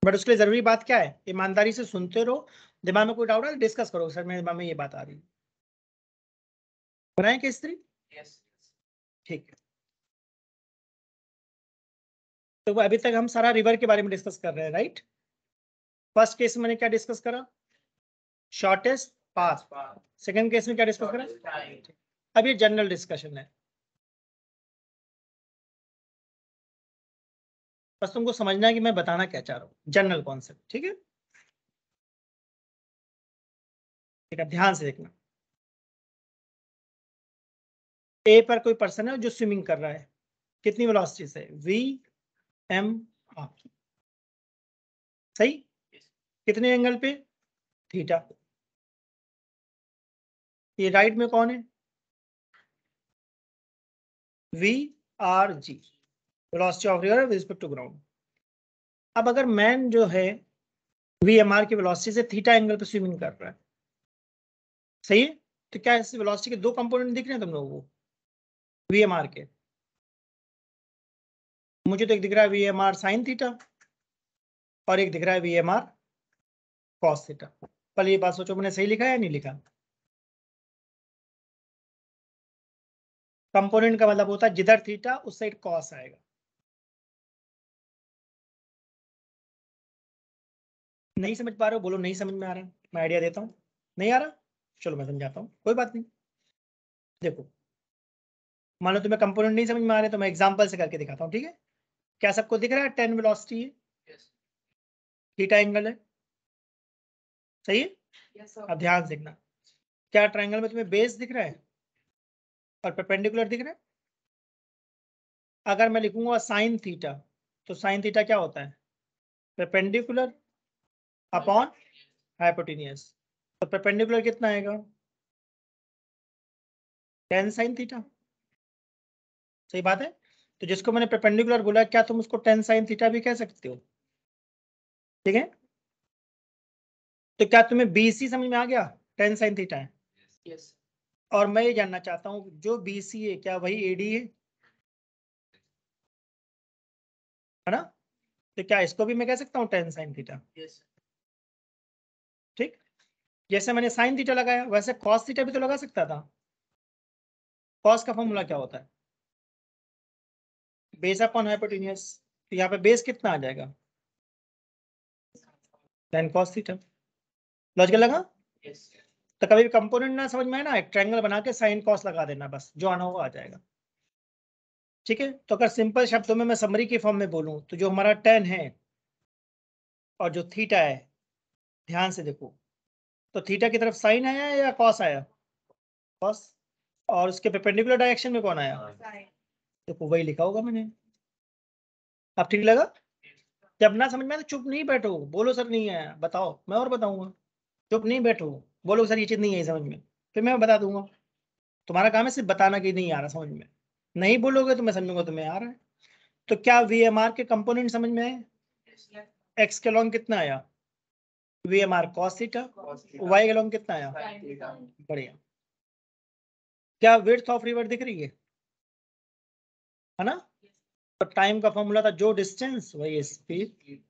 बट उसके लिए जरूरी बात क्या है, ईमानदारी से सुनते रहो। दिमाग में कोई डाउट है डिस्कस करो, सर मेरे दिमाग में ये बात आ रही है, बनाए केसरी। यस। ठीक है, तो अभी तक हम सारा रिवर के बारे में डिस्कस कर रहे हैं, राइट। फर्स्ट केस में मैंने क्या डिस्कस करा, शॉर्टेस्ट पाथ। सेकंड केस में क्या डिस्कस करा, अब ये जनरल डिस्कशन है, बस तुमको समझना है कि मैं बताना क्या चाह रहा हूँ, जनरल कॉन्सेप्ट। ठीक है, ठीक है, ध्यान से देखना। ए पर कोई पर्सन है जो स्विमिंग कर रहा है, कितनी वेलोसिटी से, वी एम आर, सही। कितने एंगल पे, थीटा। ये राइट में कौन है, V R G, velocity of river with respect to ground. अब अगर मैन जो है वी एम आर की वेलोसिटी से थीटा एंगल पे स्विमिंग कर रहा है, सही है, तो क्या इस वेलोसिटी के दो कंपोनेंट दिख रहे हैं तुम लोगों को वी एम आर के। मुझे तो एक दिख रहा है V M R sine theta और एक दिख रहा है V M R cos theta. पहले ये बात सोचो मैंने सही लिखा है या नहीं लिखा। कंपोनेंट का मतलब होता है जिधर थीटा उस साइड कॉस आएगा। नहीं समझ पा रहे हो बोलो, नहीं समझ में आ रहा है, मैं आइडिया देता हूँ। नहीं आ रहा, चलो मैं समझाता हूँ, कोई बात नहीं। देखो मान लो तुम्हें कंपोनेंट नहीं समझ में आ रहे तो मैं एग्जांपल से करके दिखाता हूँ, ठीक है। क्या सबको दिख रहा है 10 वेलोसिटी है, थीटा एंगल है, सही है। Yes, sir. अब ध्यान से देखना, क्या ट्रायंगल में तुम्हें बेस दिख रहा है और परपेंडिकुलर दिख रहा है। अगर मैं लिखूंगा साइन थीटा तो साइन थीटा क्या होता है, परपेंडिकुलर अपॉन हाइपोटेन्यूज। तो परपेंडिकुलर कितना आएगा, 10 साइन थीटा, सही बात है। तो जिसको मैंने परपेंडिकुलर बोला क्या तुम उसको 10 साइन थीटा भी कह सकते हो, ठीक है। तो क्या तुम्हें बीसी समझ में आ गया, 10 साइन थीटा है। यस। और मैं ये जानना चाहता हूँ जो बीसी है क्या वही एडी है ना। तो क्या इसको भी मैं कह सकता हूँ 10 साइन थीटा, यस। ठीक। जैसे मैंने साइन थीटा लगाया वैसे कॉस थीटा भी तो लगा सकता था। कॉस का फॉर्मूला क्या होता है, बेस अपॉन हाइपोटेन्यूज। तो यहाँ पे बेस कितना आ जाएगा, tan cos थीटा। लॉजिकल लगा। यस। तो कभी भी कंपोनेंट ना समझ में आए ना, एक ट्रायंगल बना के साइन कॉस लगा देना, बस जो आना होगा आ जाएगा, ठीक है। तो अगर सिंपल शब्दों में मैं समरी के फॉर्म में बोलूं तो जो हमारा tan है और जो थीटा है, ध्यान से देखो, तो थीटा की तरफ साइन आया या कॉस आया, कॉस। और उसके परपेंडिकुलर डायरेक्शन में कौन आया, देखो वही लिखा होगा मैंने। अब ठीक लगा। जब ना समझ में आए तो चुप नहीं बैठो, बोलो सर नहीं आया बताओ, मैं और बताऊंगा। चुप नहीं बैठो, बोलो सर ये चीज नहीं है समझ में, फिर मैं बता दूंगा। तुम्हारा काम है सिर्फ बताना कि नहीं आ रहा समझ में, नहीं बोलोगे तो मैं समझूंगा तुम्हें आ रहा है। तो क्या वीएमआर के कंपोनेंट समझ में आए, एक्स के लॉन्ग कितना आया वीएमआर कॉस थीटा, वाई के लॉन्ग कितना आया, बढ़िया। क्या विड्थ ऑफ रिवर दिख रही है ना। तो टाइम का फॉर्मूला था जो डिस्टेंस वही स्पीड।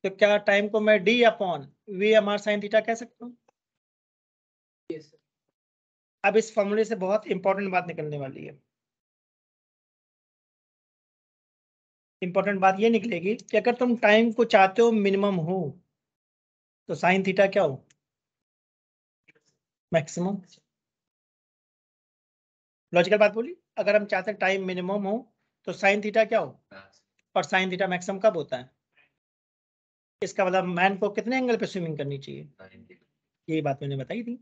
तो क्या टाइम को मैं D upon V M R sine theta कह सकता हूँ। यस। अब इस फॉर्मूले से बहुत इंपॉर्टेंट बात निकलने वाली है। इंपॉर्टेंट बात ये निकलेगी कि अगर तुम टाइम को चाहते हो मिनिमम हो तो साइन थीटा क्या हो, मैक्सिमम। लॉजिकल बात बोली, अगर हम चाहते हैं टाइम मिनिमम हो तो साइन थीटा क्या हो, और साइन थीटा मैक्सिमम कब होता है। इसका मतलब मैन को कितने एंगल पे स्विमिंग करनी चाहिए, यही बात मैंने बताई थी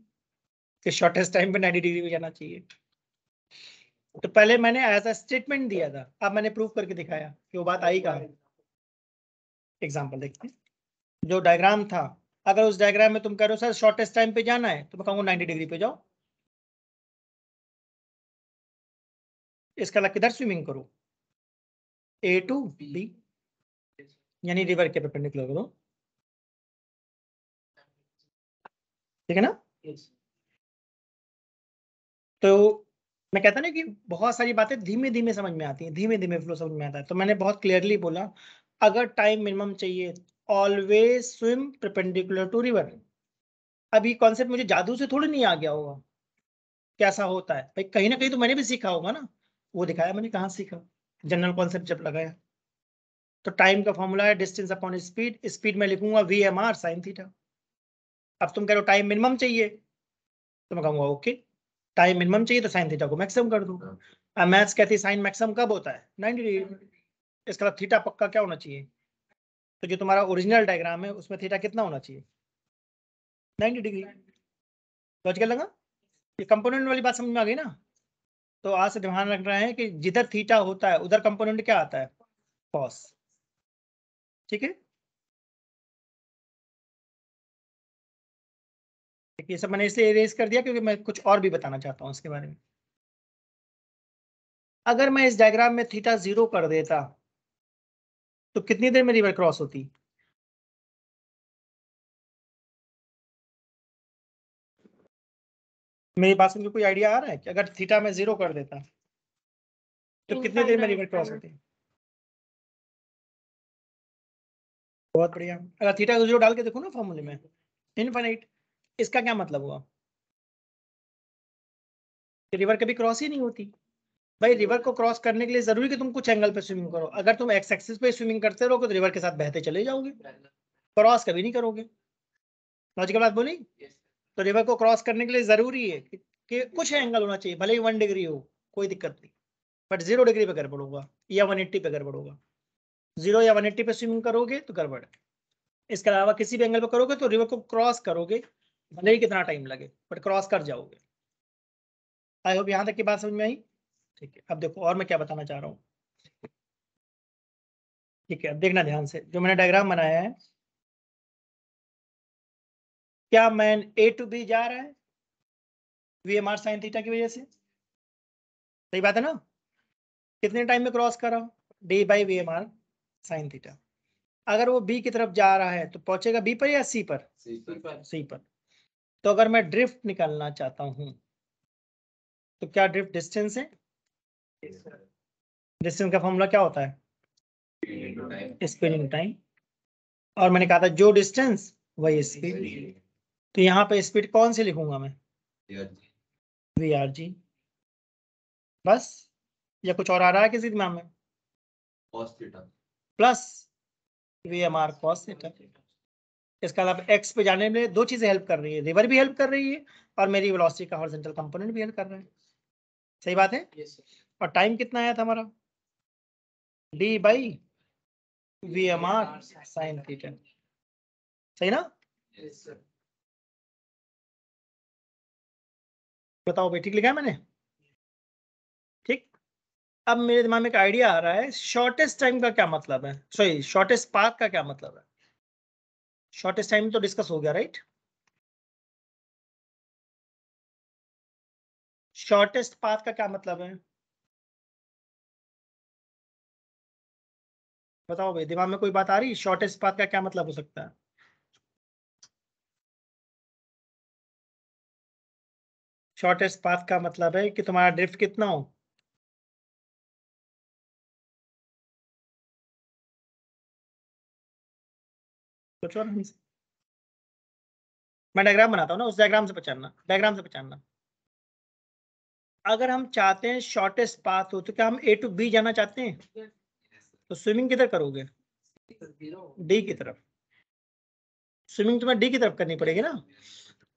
कि शॉर्टेस्ट टाइम पे 90 डिग्री पे जाना चाहिए। तो पहले मैंने एज अ स्टेटमेंट दिया था, अब मैंने प्रूव करके दिखाया कि वो बात आई कहाँ। एग्जांपल देखते हैं, जो डायग्राम था, अगर उस डायग्राम में तुम कह रहे हो सर शॉर्टेस्ट टाइम पे जाना है तो मैं कहूँगा 90 डिग्री पे जाओ। इसका अलग किधर स्विमिंग करो, ए टू बी, यानी रिवर के परपेंडिकुलर करो, ठीक है ना। तो मैं कहता ना कि बहुत सारी बातें धीमे धीमे समझ में आती हैं, धीमे धीमे फ्लो समझ में आता है। तो मैंने बहुत क्लियरली बोला, अगर टाइम मिनिमम चाहिए always swim perpendicular to river. अब ये कॉन्सेप्ट मुझे जादू से थोड़ी नहीं आ गया होगा, कैसा होता है भाई, कहीं ना कहीं तो मैंने भी सीखा होगा ना, वो दिखाया मैंने, कहाँ सीखा, जनरल कॉन्सेप्ट जब लगाया। तो टाइम का फॉर्मूला है डिस्टेंस अपॉन स्पीड, स्पीड में लिखूंगा VMR साइन थीटा। अब तुम कह रहे हो टाइम मिनिमम चाहिए, तो मैं कहूंगा ओके, टाइम मिनिमम चाहिए तो साइन थीटा को मैक्सिमम कर दूंगा। अब मैथ्स कहती है साइन मैक्सिमम कब होता है, 90 डिग्री। इसका मतलब थीटा पक्का क्या होना चाहिए, तो जो तुम्हारा ओरिजिनल डायग्राम है उसमें थीटा कितना होना चाहिए, 90 डिग्री। लॉजिकल लगा, ये कंपोनेंट वाली बात समझ में आ गई ना। तो आज से ध्यान रख रहे हैं कि जिधर थीटा होता है उधर कंपोनेंट क्या आता है, कॉस, ठीक है। ये सब मैंने इसलिए इरेज कर दिया क्योंकि मैं कुछ और भी बताना चाहता हूँ इसके बारे में। अगर मैं इस डायग्राम में थीटा 0 कर देता तो कितनी देर में रिवर क्रॉस होती, मेरी बात सुन के कोई आइडिया आ रहा है कि अगर थीटा में 0 कर देता तो कितनी देर में रिवर क्रॉस होती। बहुत बढ़िया, अगर थीटा को 0 डाल के देखो ना फॉर्मूले में, इनफाइनाइट। इसका क्या मतलब हुआ कि रिवर कभी क्रॉस ही नहीं होती। भाई रिवर को क्रॉस करने के लिए जरूरी कि तुम कुछ एंगल पे स्विमिंग करो, अगर तुम एक्स एक्सिस पे स्विमिंग करते रहोगे तो रिवर के साथ बहते चले जाओगे, क्रॉस कभी नहीं करोगे। लॉजिकल बात बोली। तो रिवर को क्रॉस करने के लिए जरूरी है कि कुछ एंगल होना चाहिए, भले ही 1 डिग्री हो, कोई दिक्कत नहीं, बट 0 डिग्री पे गड़बड़ होगा या 180 पे गड़बड़ होगा। 0 या 180 पे स्विमिंग करोगे तो गड़बड़ है। इसके अलावा किसी भी एंगल पे करोगे तो रिवर को क्रॉस करोगे, भले ही कितना टाइम लगे बट क्रॉस कर जाओगे। आई होप यहाँ तक की बात समझ में आई। ठीक है, अब देखो और मैं क्या बताना चाह रहा हूँ। ठीक है, अब देखना ध्यान से, जो मैंने डायग्राम बनाया है, क्या मैन A to B जा रहा है VMR साइन थीटा की वजह से, सही बात है ना। कितने टाइम में क्रॉस कर रहा हूँ, D/VMR साइन थीटा। अगर वो B की तरफ जा रहा है तो पहुंचेगा B पर या C पर, C पर। तो अगर मैं ड्रिफ्ट निकालना चाहता हूं तो क्या ड्रिफ्ट डिस्टेंस है, डिस्टेंस का फॉर्मूला क्या होता है, स्पीड टाइम। और मैंने कहा था जो डिस्टेंस वही स्पीड, तो यहाँ पे स्पीड कौन सी लिखूंगा मैं, VRG। बस, या कुछ और आ रहा है किसी दिमाग में, प्लस VMR cos थीटा। इसका मतलब x पे जाने में दो चीजें हेल्प कर रही है, रिवर भी हेल्प कर रही है और मेरी वेलोसिटी का हॉरिजॉन्टल कंपोनेंट भी हेल्प कर रहा है। सही बात है। और टाइम कितना आया था हमारा, D/VMR साइन थीटा, सही ना। बताओ भाई, ठीक लिखा है मैंने, ठीक। अब मेरे दिमाग में एक आइडिया आ रहा है, शॉर्टेस्ट टाइम का क्या मतलब है, सॉरी शॉर्टेस्ट पाथ का क्या मतलब है। शॉर्टेस्ट टाइम तो डिस्कस हो गया, राइट। शॉर्टेस्ट पाथ का क्या मतलब है, बताओ भाई, दिमाग में कोई बात आ रही, शॉर्टेस्ट पाथ का क्या मतलब हो सकता है। शॉर्टेस्ट पाथ का मतलब है कि तुम्हारा ड्रिफ्ट कितना हो, सोचो ना। मैं डायग्राम बनाता हूँ ना, उस डायग्राम से पहचानना, डायग्राम से पहचानना। अगर हम चाहते हैं शॉर्टेस्ट पाथ हो तो क्या हम A to B जाना चाहते हैं, तो स्विमिंग किधर करोगे, D की तरफ। स्विमिंग तुम्हें D की तरफ करनी पड़ेगी ना।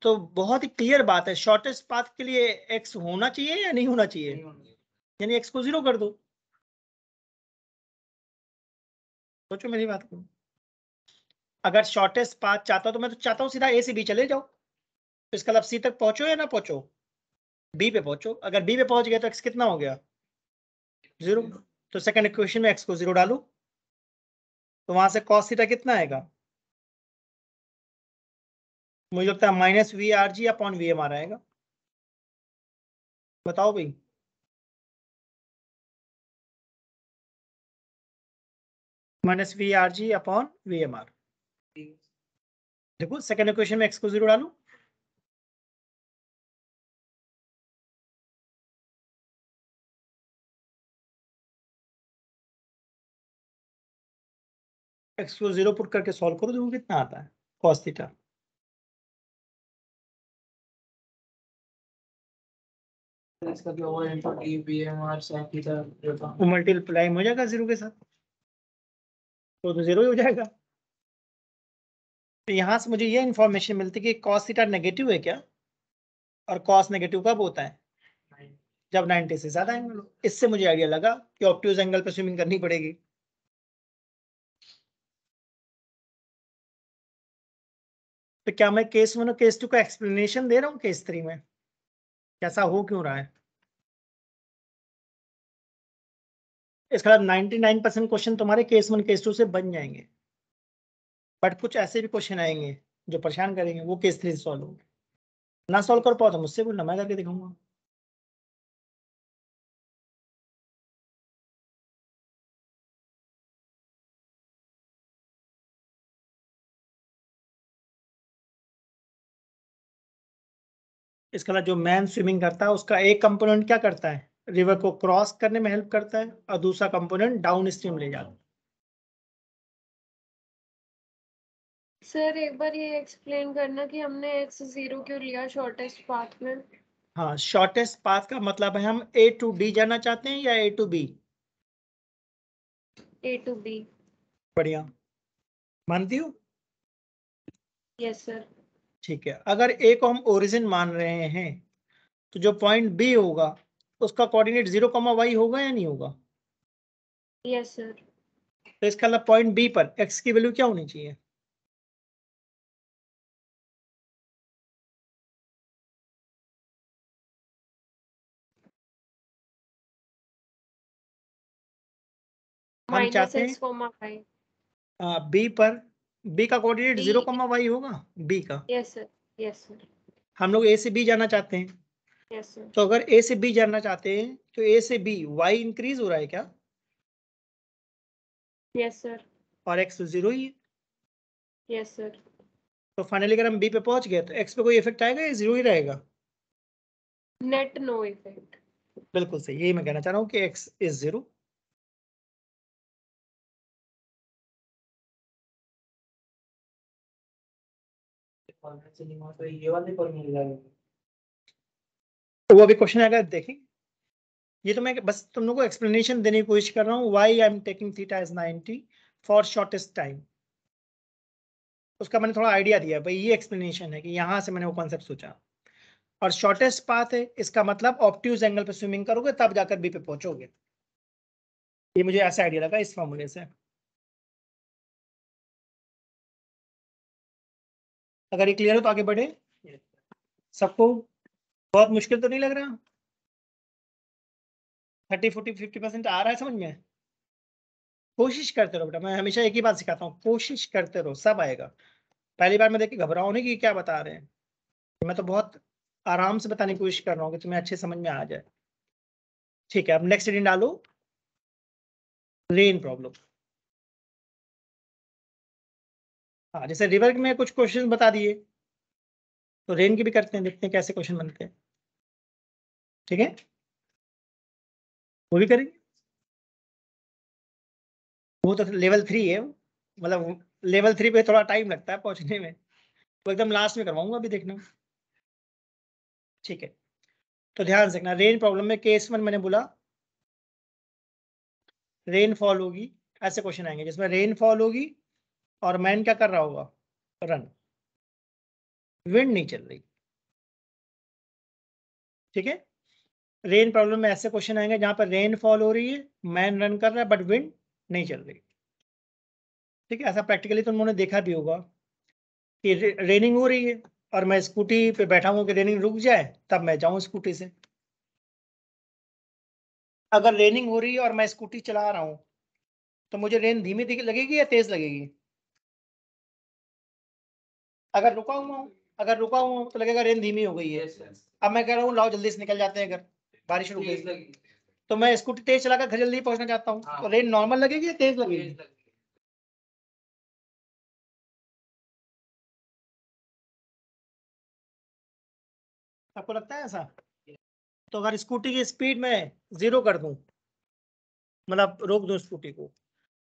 तो बहुत ही क्लियर बात है, शॉर्टेस्ट पाथ के लिए x होना चाहिए या नहीं होना चाहिए, यानी x को 0 कर दो। सोचो मेरी बात को, अगर शॉर्टेस्ट पाथ चाहता हूं तो मैं तो चाहता हूँ सीधा A से B चले जाओ, तो इसका मतलब C तक पहुंचो या ना पहुंचो, B पे पहुंचो। अगर B पे पहुंच गया तो x कितना हो गया, 0। तो सेकंड इक्वेशन में x को 0 डालू तो वहां से cos थीटा कितना आएगा, मुझे लगता है -VRG/VMR आएगा। बताओ भाई, minus V R G upon V M R. देखो सेकेंड इक्वेशन में एक्स को 0 डालू, एक्स को 0 पुट करके सॉल्व करो, देखो कितना आता है cos थीटा। इसका जो over into D BMR sin theta वो मल्टीप्लाई हो जाएगा 0 के साथ, तो 0 ही हो जाएगा। तो यहाँ से मुझे ये इन्फॉर्मेशन मिलती है कि cos थीटा नेगेटिव है क्या, और cos नेगेटिव कब होता है, जब 90 से ज्यादा एंगल हो। इससे मुझे आइडिया लगा कि ऑब्ट्यूज एंगल पे स्विमिंग करनी पड़ेगी। तो क्या मैं केस 1 और केस 2 का एक्सप्लेनेशन दे रहा हूँ केस 3 में, कैसा हो क्यों रहा है। इसके बाद 99% क्वेश्चन तुम्हारे केस 1 केस 2 से बन जाएंगे, बट कुछ ऐसे भी क्वेश्चन आएंगे जो परेशान करेंगे, वो केस 3 से सॉल्व होंगे। ना सॉल्व कर पाओ तो मुझसे बोलना, मैं करके दिखाऊंगा। इसके बाद जो मैन स्विमिंग करता है उसका एक कंपोनेंट क्या करता है, रिवर को क्रॉस करने में हेल्प करता है, और दूसरा कंपोनेंट डाउन स्ट्रीम ले जाता है। सर एक बार ये एक्सप्लेन करना कि हमने x0 क्यों लिया शॉर्टेस्ट पाथ में। हाँ, शॉर्टेस्ट पाथ का मतलब है हम A to D जाना चाहते हैं या A to B। A to B। बढ़िया, मानती हूँ। Yes sir. ठीक है, अगर A को हम ओरिजिन मान रहे हैं तो जो पॉइंट B होगा उसका कोऑर्डिनेट 0, y होगा या नहीं होगा। Yes sir. तो इसका मतलब पॉइंट B पर x की वैल्यू क्या होनी चाहिए, हम चाहते हैं -x, y। B पर, B का कोऑर्डिनेट B। 0, y होगा B का। Yes sir. Yes sir. हम लोग A से B जाना चाहते हैं, यस सर। तो अगर A से B जाना चाहते हैं तो A से B y इंक्रीज हो रहा है क्या, यस सर। और x तो 0 ही है। Yes sir. तो फाइनली अगर हम B पे पहुंच गए तो x पे कोई इफेक्ट आएगा या 0 ही रहेगा। Net no effect. बिल्कुल सही, यही मैं कहना चाह रहा हूँ कि x इज 0। तो ये वाले फॉर्मूला तो वो अभी क्वेश्चन आएगा देखेंगे। ये तो मैं बस तुम लोगों को एक्सप्लेनेशन देने की कोशिश कर रहा हूँ, why I am taking theta is 90 for shortest time. उसका मैंने थोड़ा आइडिया दिया, भाई ये एक्सप्लेनेशन है कि यहाँ से मैंने वो कॉन्सेप्ट सोचा। और शॉर्टेस्ट पाथ है, इसका मतलब ऑब्ट्यूज एंगल पे स्विमिंग करोगे तब जाकर बी पे पहुंचोगे। ये मुझे ऐसा आइडिया लगा इस फॉर्मूले से। अगर ये क्लियर हो तो आगे बढ़े। सबको बहुत मुश्किल तो नहीं लग रहा, 30, 40, 50% आ रहा है समझ में। कोशिश करते रहो बेटा, मैं हमेशा एक ही बात सिखाता हूँ, कोशिश करते रहो, सब आएगा। पहली बार मैं देख के घबराओ नहीं कि क्या बता रहे हैं, मैं तो बहुत आराम से बताने की कोशिश कर रहा हूँ कि तुम्हें अच्छे समझ में आ जाए। ठीक है, अब नेक्स्ट हेडिंग डालो, रेन प्रॉब्लम। हाँ, जैसे रिवर में कुछ क्वेश्चन बता दिए, तो रेन की भी करते हैं, देखते हैं कैसे क्वेश्चन बनते हैं। ठीक है, वो भी करेंगे। वो तो लेवल 3 है, मतलब लेवल 3 पे थोड़ा टाइम लगता है पहुंचने में, वो एकदम लास्ट में करवाऊंगा, अभी देखना। ठीक है, तो ध्यान से देखना, रेन प्रॉब्लम में केस 1 मैंने बोला रेनफॉल होगी, ऐसे क्वेश्चन आएंगे जिसमें रेनफॉल होगी और मैन क्या कर रहा होगा, रन, विंड नहीं चल रही। ठीक है, रेन प्रॉब्लम में ऐसे क्वेश्चन आएंगे जहां पर रेनफॉल हो रही है, मैन रन कर रहा है, बट विंड नहीं चल रही। ठीक है, ऐसा प्रैक्टिकली तो उन्होंने देखा भी होगा कि रेनिंग हो रही है और मैं स्कूटी पे बैठा हूँ कि रेनिंग रुक जाए तब मैं जाऊं स्कूटी से। अगर रेनिंग हो रही है और मैं स्कूटी चला रहा हूँ तो मुझे रेन धीमी लगेगी या तेज लगेगी। अगर रुका हुआ हूँ तो लगेगा रेन धीमी हो गई है। अब मैं कह रहा हूँ लाओ जल्दी से निकल जाते हैं, अगर बारिश रुक गई तो मैं स्कूटी तेज चलाकर घर जल्दी पहुंचना चाहता हूँ, तो रेन नॉर्मल लगेगी या तेज लगेगी। आपको लगता है ऐसा? तो अगर स्कूटी की स्पीड में 0 कर दूं, मतलब रोक दूं स्कूटी को,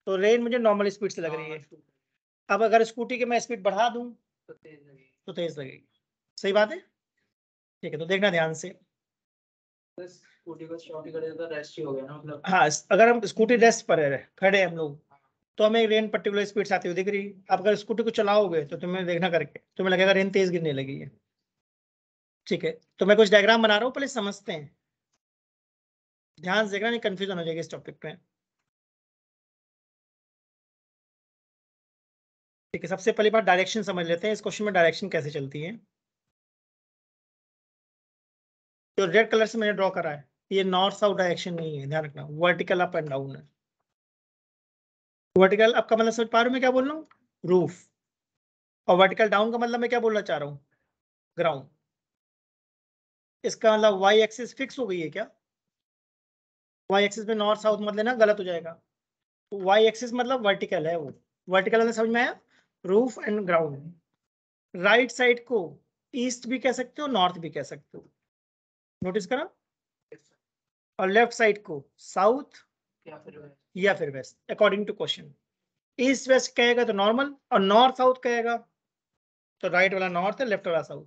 तो रेन मुझे नॉर्मल स्पीड से लग रही है। अब अगर स्कूटी की मैं स्पीड बढ़ा दूं तो तेज लगेगी। तो तेज लगेगी। सही बात है? ठीक है, तो देखना ध्यान से। बस स्कूटी को स्टॉप ही कर दिया तो रेस्ट ही हो गया ना, मतलब हाँ, अगर हम स्कूटी रेस्ट पर है, खड़े हैं हम लोग, तो हमें रेन पर्टिकुलर स्पीड से आती हुई दिख रही है। अब अगर स्कूटी को चलाओगे तो तुम्हें देखना करके तुम्हें लगेगा रेन तेज गिरने लगी है। ठीक है, तो मैं कुछ डायग्राम बना रहा हूँ, पहले समझते हैं। ध्यान से देखना, नहीं कंफ्यूजन हो जाएगी इस टॉपिक पे। ठीक है, सबसे पहली बात डायरेक्शन समझ लेते हैं। इस क्वेश्चन में डायरेक्शन कैसे चलती है। जो रेड कलर से मैंने ड्रॉ करा है, ये नॉर्थ साउथ डायरेक्शन नहीं है, ध्यान रखना। वर्टिकल अप एंड डाउन है। वर्टिकल अप का मतलब समझ पा रहे हो मैं क्या बोल रहा हूँ? रूफ। और वर्टिकल डाउन का मतलब मैं क्या बोलना चाह रहा हूँ? ग्राउंड। इसका मतलब वाई एक्सिस फिक्स हो गई है क्या? वाई एक्सिस में नॉर्थ साउथ मत लेना, गलत हो जाएगा। वाई एक्सिस मतलब वर्टिकल है वो। वर्टिकल मतलब समझ में आया? Roof and ground. Right side को ईस्ट भी कह सकते हो, नॉर्थ भी कह सकते हो, नोटिस करा। और लेफ्ट साइड को साउथ या फिर west, according to question. East west कहेगा तो नॉर्मल, और नॉर्थ साउथ कहेगा तो राइट वाला नॉर्थ है, लेफ्ट वाला साउथ।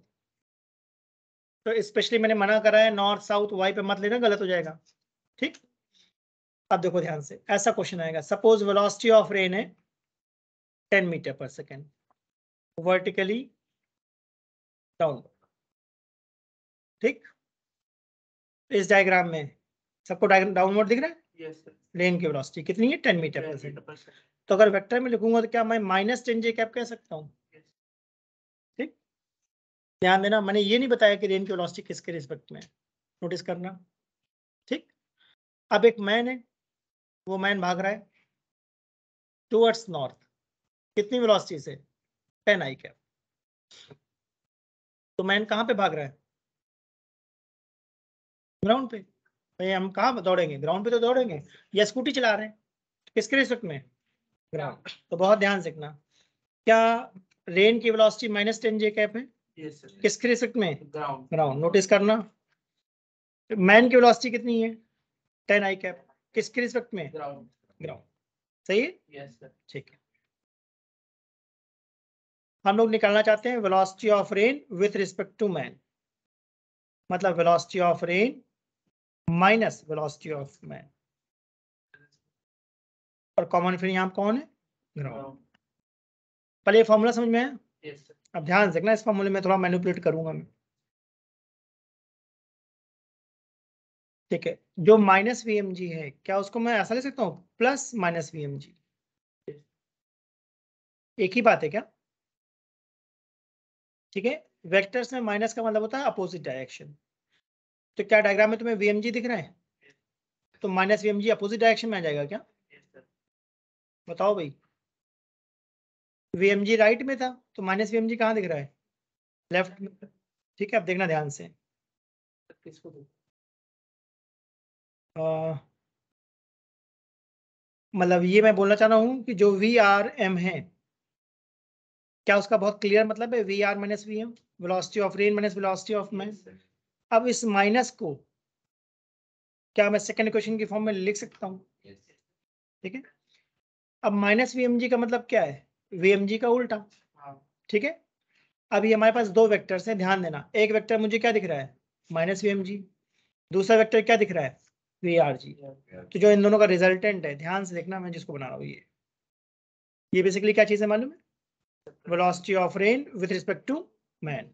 तो स्पेशली मैंने मना करा है नॉर्थ साउथ वाई पे मत लेना, गलत हो जाएगा। ठीक, अब देखो ध्यान से, ऐसा क्वेश्चन आएगा। सपोज वेलोसिटी ऑफ रेन है 10 मीटर पर सेकेंड, वर्टिकली डाउन। ठीक, इस डायग्राम में सबको डाउनवर्ड दिख रहा है। Yes sir. रेन की वेलोसिटी कितनी है? 10 मीटर पर सेकेंड। तो अगर वेक्टर में लिखूंगा तो क्या मैं -10 j कैप कह सकता हूँ? ठीक, ध्यान देना, मैंने ये नहीं बताया कि रेन की वेलोसिटी किसके रिस्पेक्ट में है, नोटिस करना। ठीक, अब एक मैन है, वो मैन भाग रहा है टुवर्ड्स नॉर्थ, कितनी वेलोसिटी से? 10 i कैप। तो मैन कहाँ पे भाग रहा है? ग्राउंड पे। भाई हम कहाँ दौड़ेंगे? ग्राउंड पे तो दौड़ेंगे। या स्कूटी चला रहे हैं, किसके रिस्पेक्ट में? ग्राउंड। तो बहुत ध्यान से देखना, क्या रेन की वेलोसिटी -10 j कैप है? यस सर। किसके रिस्पेक्ट में? ग्राउंड। ग्राउंड। नोटिस करना, मैन की वेलोसिटी कितनी है? 10 i कैप, किसके रिस्पेक्ट में? ग्राउंड। ग्राउंड। सही है? Yes sir. ठीक है, हम लोग निकालना चाहते हैं velocity of rain with respect to man, मतलब velocity of rain minus velocity of man. और कॉमन फिर यहाँ कौन है? ग्राउंड। पहले ये फॉर्मूला समझ में आया? Yes sir. अब ध्यान से देखना, इस फॉर्मूले में थोड़ा मैनिपुलेट करूंगा मैं। ठीक है, जो -VmG है, क्या उसको मैं ऐसा ले सकता हूँ +-VmG? एक ही बात है क्या? ठीक है, वेक्टर्स में माइनस का मतलब होता है अपोजिट डायरेक्शन। तो क्या डायग्राम में तुम्हें VmG दिख रहा है? तो -VmG अपोजिट डायरेक्शन में आ जाएगा क्या? बताओ भाई। VmG राइट में था, तो -VmG कहाँ दिख रहा है? लेफ्ट में। ठीक है, अब देखना ध्यान से। किसको? मतलब ये मैं बोलना चाह रहा हूँ कि जो VRM है, क्या उसका बहुत क्लियर मतलब है VR - VM, velocity of rain minus velocity of man. अब इस माइनस को क्या मैं सेकंड इक्वेशन की फॉर्म में लिख सकता हूँ? ठीक है, अब -VmG का मतलब क्या है? VmG का उल्टा। ठीक है, अब ये हमारे पास दो वेक्टर्स हैं, ध्यान देना। एक वेक्टर मुझे क्या दिख रहा है? -VmG। दूसरा वेक्टर क्या दिख रहा है? VRG। तो जो इन दोनों का रिजल्टेंट है, ध्यान से देखना, मैं जिसको बना रहा हूँ ये बेसिकली क्या चीज है मालूम है? Velocity of rain with respect to man.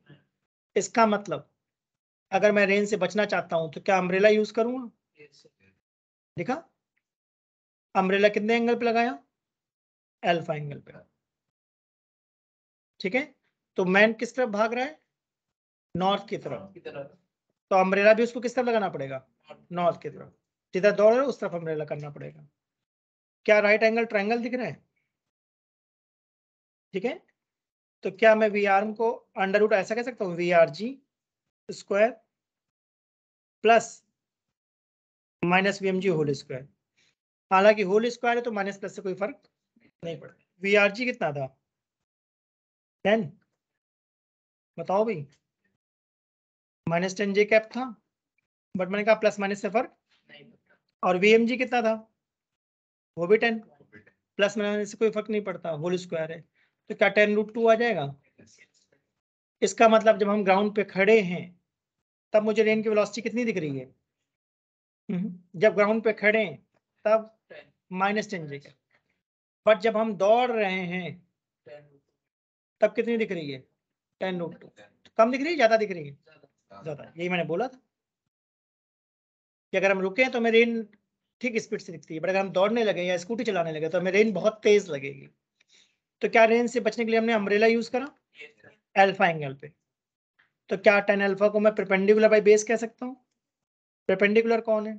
इसका मतलब अगर मैं रेन से बचना चाहता हूं तो क्या अम्ब्रेला यूज करूंगा? देखा, अम्ब्रेला कितने एंगल पे लगाया? अल्फा एंगल पे। ठीक है, तो मैन किस तरफ भाग रहा है? नॉर्थ की तरफ। तो अम्ब्रेला भी उसको किस तरफ लगाना पड़ेगा? नॉर्थ की तरफ। जिधर दौड़ रहे उस तरफ अम्ब्रेला करना पड़ेगा। क्या राइट एंगल ट्रायंगल दिख रहा है? ठीक है, तो क्या मैं वी आर्म को अंडर रूट ऐसा कह सकता हूँ, VRG square plus -VmG whole square. हालांकि होल स्क्वायर है तो माइनस प्लस से कोई फर्क नहीं पड़ता। VRG कितना था? 10। बताओ भाई, -10 J कैप था, बट मैंने कहा प्लस माइनस से फर्क, नहीं पता। और VMG कितना था, वो भी 10, प्लस माइनस से कोई फर्क नहीं पड़ता, होल स्क्वायर है, तो क्या 10√2 आ जाएगा। इसका मतलब जब हम ग्राउंड पे खड़े हैं तब मुझे रेन की वेलोसिटी कितनी दिख रही है, जब ग्राउंड पे खड़े हैं तब -10 J कैप, बट जब हम दौड़ रहे हैं तब कितनी दिख रही है, 10√2। कम दिख रही है, ज्यादा दिख रही है, ज्यादा। यही मैंने बोला था कि अगर हम रुके हैं तो हमें रेन ठीक स्पीड से दिखती है, बट अगर हम दौड़ने लगे या स्कूटी चलाने लगे तो हमें रेन बहुत तेज लगेगी। तो क्या रेन से बचने के लिए हमने अम्ब्रेला यूज करा अल्फा एंगल पे। तो क्या tan अल्फा को मैं परपेंडिकुलर बाई बेस कह सकता हूँ। परपेंडिकुलर कौन है,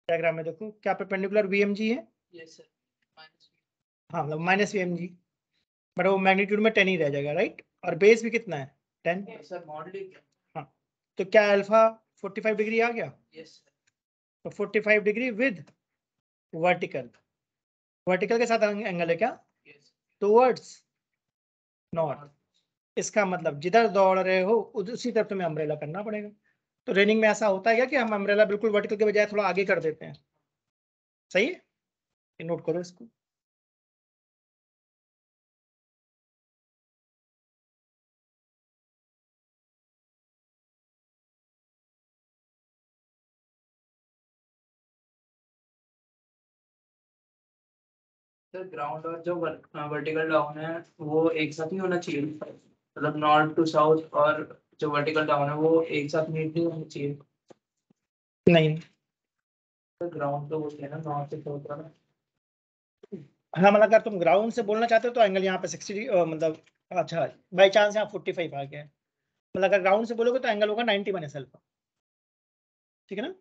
डायग्राम में देखो, क्या परपेंडिकुलर VMG है, यस सर, हाँ मतलब -VMG, बट वो मैग्नीट्यूड में 10 ही रह जाएगा, राइट। और बेस भी कितना है 10, सर मॉडलिंग। हाँ। तो क्या अल्फा 45 डिग्री आ गया, यस सर, तो 45 डिग्री विद वर्टिकल, वर्टिकल के साथ एंगल है क्या, यस टुवर्ड्स नॉर्थ। इसका मतलब जिधर दौड़ रहे हो उसी तरफ तुम्हें अम्ब्रेला करना पड़ेगा। तो रेनिंग में ऐसा होता है क्या कि हम अम्ब्रेला बिल्कुल वर्टिकल के बजाय थोड़ा आगे कर देते हैं, सही है, नोट करो इसको। सर ग्राउंड और जो वर्टिकल डाउन है वो एक साथ नहीं होना चाहिए, मतलब नॉर्थ टू साउथ, और जो वर्टिकल डाउन है वो एक साथ मीट नहीं होना चाहिए। नहीं, सर ग्राउंड तो होती है ना नॉर्थ से साउथ वाला। हाँ मतलब अगर तुम ग्राउंड से बोलना चाहते हो तो एंगल यहाँ पे 60 मतलब, अच्छा बाई चांस यहाँ 45 आ गया है, मतलब अगर ग्राउंड से बोलोगे तो एंगल होगा 90 माइनस अल्फा, ठीक है ना।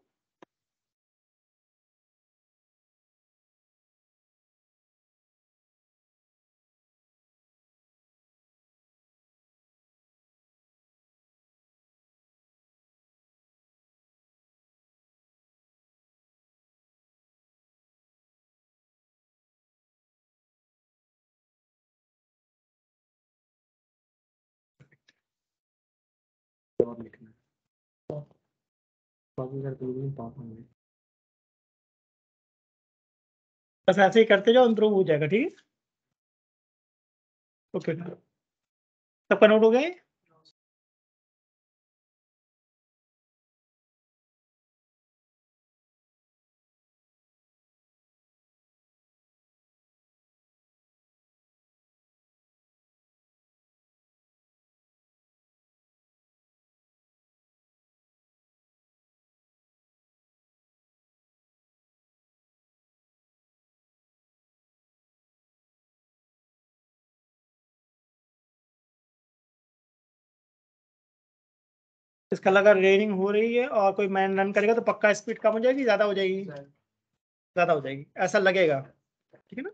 और लिखना बस ऐसे ही करते जाओ, इम्प्रूव हो जाएगा, ठीक है। ओके, सबका नोट हो गए। इसका लगा रेनिंग हो रही है और कोई मैन रन करेगा तो पक्का स्पीड कम हो जाएगी, ज्यादा हो जाएगी, ज्यादा हो जाएगी, ऐसा लगेगा, ठीक है ना।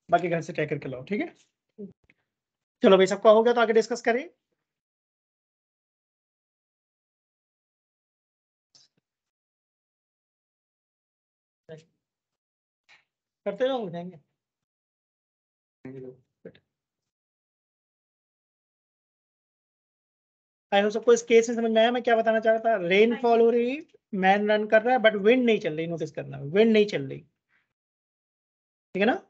बाकी घर से ट्राई करके लाओ, ठीक है। चलो भाई, सबका हो गया तो आगे डिस्कस करें। करते जाओ, हो जाएंगे। आई होप सबको इस केस में समझ में आया मैं क्या बताना चाह रहा था। रेन फॉल हो रही, मैन रन कर रहा है, बट विंड नहीं चल रही, नोटिस करना, विंड नहीं चल रही, ठीक है ना।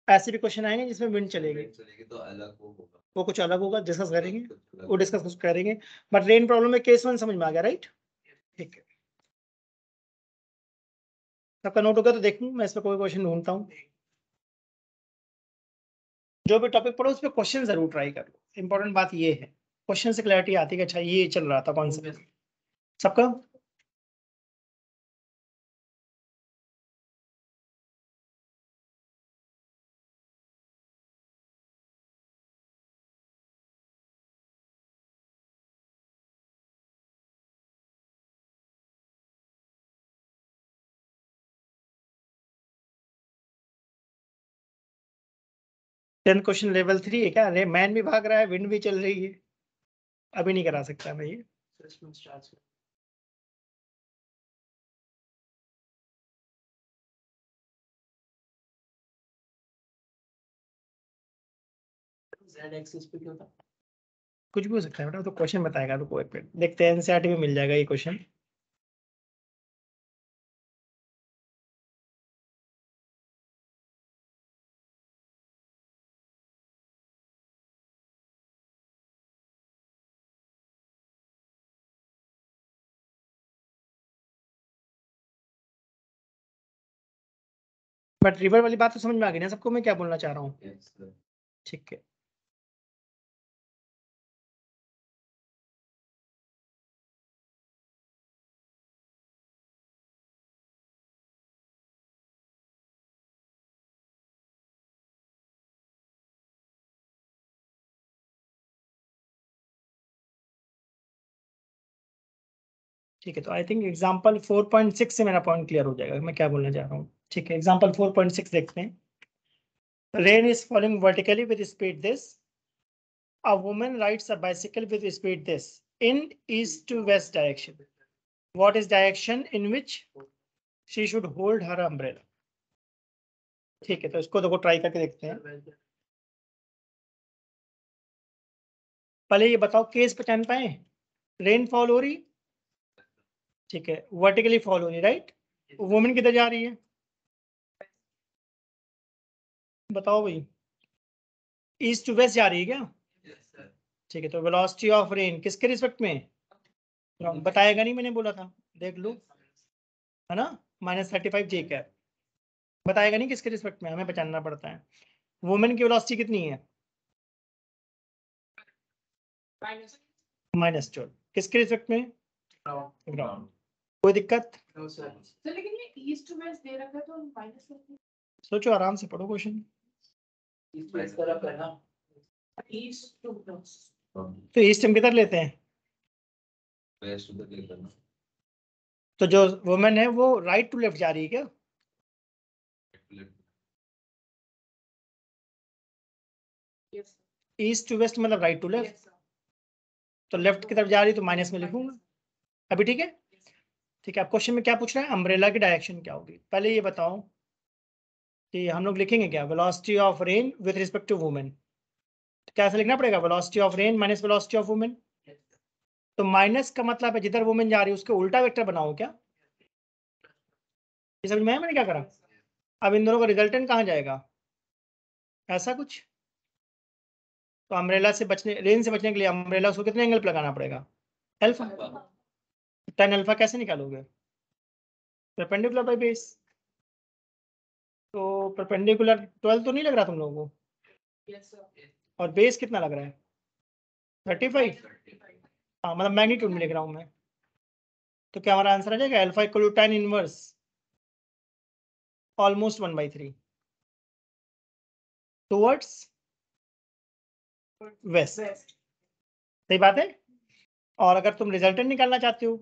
ऐसे भी क्वेश्चन आएंगे जिसमें विंड चलेगी, चलेगी तो अलग वो होगा, वो कुछ अलग होगा, डिस्कस करेंगे, कुछ अलग वो डिस्कस करेंगे। बट रेन प्रॉब्लम में केस 1 समझ में आ गया, राइट, ठीक है। सबका नोट होगा तो देखूं मैं इस पर कोई क्वेश्चन ढूंढता हूँ। जो भी टॉपिक पढ़ो उस पर क्वेश्चन जरूर ट्राई करो, इंपॉर्टेंट बात ये है, क्वेश्चन से क्लैरिटी आती है कि अच्छा ये चल रहा था कॉन्सेप्ट सबका। 10 क्वेश्चन लेवल 3 है क्या? अरे मैन भी भाग रहा है, विंड भी चल रही है, अभी नहीं करा सकता मैं ये। Z एक्सिस पे क्यों था? कुछ भी हो सकता है बेटा, तो क्वेश्चन बताएगा, रुको एक मिनट देखते हैं, एनसीईआरटी में मिल जाएगा ये क्वेश्चन। बट रिवर वाली बात तो समझ में आ गई ना सबको, मैं क्या बोलना चाह रहा हूँ? Yes, sir. ठीक है। ठीक है, तो आई थिंक एग्जाम्पल 4.6 से मेरा पॉइंट क्लियर हो जाएगा मैं क्या बोलना चाह रहा हूँ। ठीक है, एग्जाम्पल 4.6 देखते हैं। Rain is falling vertically with speed this, a woman rides a bicycle with speed this in east to west direction. What is direction in which she should hold her umbrella? ठीक है, तो इसको देखो try करके देखते हैं। पहले ये बताओ केस पहचान पाए? रेन फॉल हो रही, ठीक है, वर्टिकली फॉल हो रही, राइट? वुमेन किधर जा रही है बताओ भाई? ईस्ट टू वेस्ट जा रही है क्या? Yes, sir. ठीक है, तो वेलोसिटी ऑफ रेन किसके रिस्पेक्ट में? बताएगा नहीं, मैंने बोला था, देख लो, है ना, -35 जे कैप। बताएगा नहीं किसके रिस्पेक्ट में, हमें पहचानना पड़ता है। वुमेन की वेलोसिटी कितनी है? -12। किसके रिस्पेक्ट में? ग्राउंड। कोई दिक्कत? No sir. सर लेकिन ये ईस्ट टू वेस्ट दे रखा है तो माइनस करते सोचो, आराम से पढ़ो क्वेश्चन। इस तरफ है ना? हैं ईस्ट टू वेस्ट। From तो ईस्ट हम किधर लेते हैं? west to the click करना. तो जो वुमेन है वो राइट टू लेफ्ट जा रही है क्या? Left. Yes east to west मतलब राइट टू लेफ्ट, यस तो लेफ्ट की तरफ जा रही है तो माइनस में लिखूंगा अभी। ठीक है, ठीक है। अब क्वेश्चन में क्या पूछ रहा है? अम्ब्रेला की डायरेक्शन क्या होगी? पहले ये बताओ कि हम लोग लिखेंगे क्या? Velocity of rain with respect to women, तो क्या ऐसा लिखना पड़ेगा? Velocity of rain minus velocity of women. तो माइनस का मतलब है जिधर वुमेन जा रही है उसके उल्टा वेक्टर बनाओ क्या? ये समझ में आया मैंने क्या करा? अब इन दोनों का रिजल्टेंट कहाँ जाएगा? ऐसा कुछ। तो अम्ब्रेला से बचने, रेन से बचने के लिए अम्ब्रेला को कितने एंगल पे लगाना पड़ेगा? अल्फा। tan अल्फा कैसे निकालोगे? Perpendicular by base. तो परपेंडिकुलर 12 तो नहीं लग रहा तुम लोगों को? यस सर और बेस कितना लग रहा है? 35। हाँ, मतलब मैग्नीट्यूड में लिख रहा हूँ मैं। तो क्या हमारा आंसर आ जाएगा? Alpha equal to tan inverse almost 1/3 towards west. West सही बात है। और अगर तुम रिजल्टेंट निकालना चाहते हो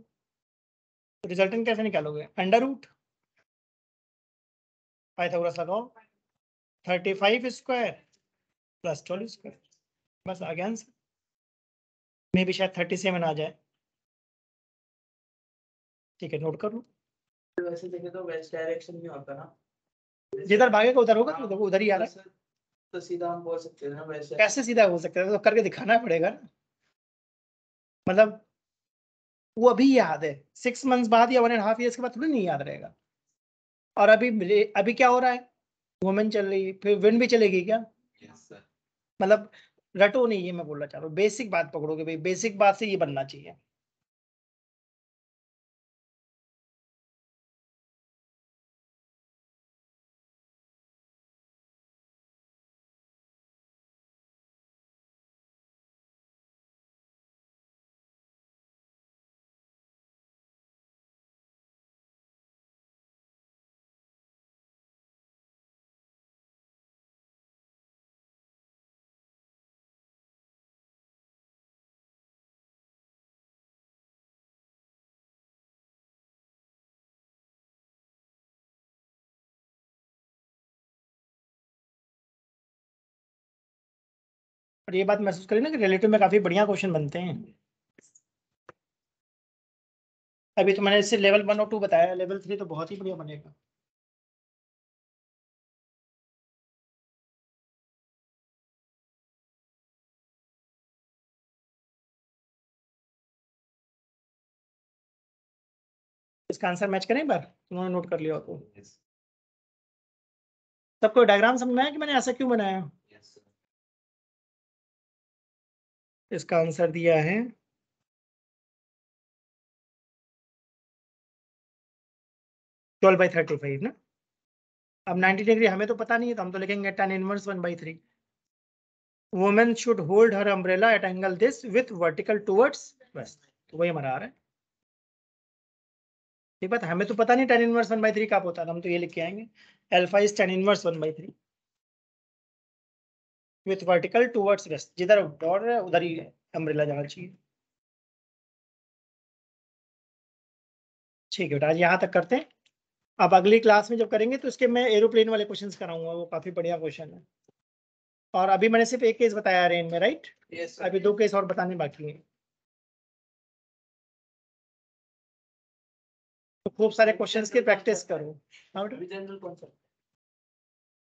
तो रिजल्टेंट कैसे निकालोगे? अंडर रूट, पाइथागोरस लगाओ, 35 स्क्वायर प्लस 12 स्क्वायर, बस आ गया आंसर। मे भी शायद 37 आ जाए। ठीक है, नोट कर लो। वैसे देखे तो वेस्ट डायरेक्शन में होता ना, जिधर भागेगा उधर होगा, तो देखो उधर ही आ रहा है। तो सीधा हम बोल सकते हैं ना वैसे। कैसे सीधा हो सकता है? तो करके दिखाना पड़ेगा ना। मतलब वो अभी याद है, 6 मंथ्स बाद या 1.5 ईयर्स के बाद थोड़ी नहीं याद रहेगा। और अभी अभी क्या हो रहा है? वुमेन चल रही है, फिर विंड भी चलेगी क्या? Yes, sir. मतलब रटो नहीं, ये मैं बोलना चाह रहा हूँ, बेसिक बात पकड़ोगे भाई, बेसिक बात से ये बनना चाहिए। और ये बात महसूस करें ना कि रिलेटिव में काफी बढ़िया क्वेश्चन बनते हैं। अभी तो मैंने इससे लेवल 1 और 2 बताया, लेवल 3 तो बहुत ही बढ़िया बनेगा। इसका आंसर मैच करें एक बार, उन्होंने नोट कर लिया हो तो। Yes. सबको डायग्राम समझ में आया कि मैंने ऐसा क्यों बनाया? Yes, sir. इसका आंसर दिया है 12/35 ना। अब 90 डिग्री हमें तो पता नहीं है, तो हम तो लिखेंगे tan inverse 1/3। Women should hold her umbrella at angle this with vertical towards west, तो वही हमारा आ रहा है। ठीक बात, हमें तो पता नहीं tan इनवर्स 1/3 कब होता है, हम तो ये लिख के आएंगे alpha is tan inverse 1/3 with vertical towards waste, जिधर डॉट है उधर ही अम्ब्रेला जाना चाहिए। ठीक है बेटा, आज यहाँ तक करते हैं। अब अगली क्लास में जब करेंगे तो इसके मैं एरोप्लेन वाले क्वेश्चंस कराऊंगा, वो काफी बढ़िया क्वेश्चन है। और अभी मैंने सिर्फ एक केस बताया रेन में, राइट? Yes, sir. अभी 2 केस और बताने बाकी हैं। तो खूब सारे क्वेश्चंस की प्रैक्टिस करो। हाँ बेटा? अभी जनरल कौन सा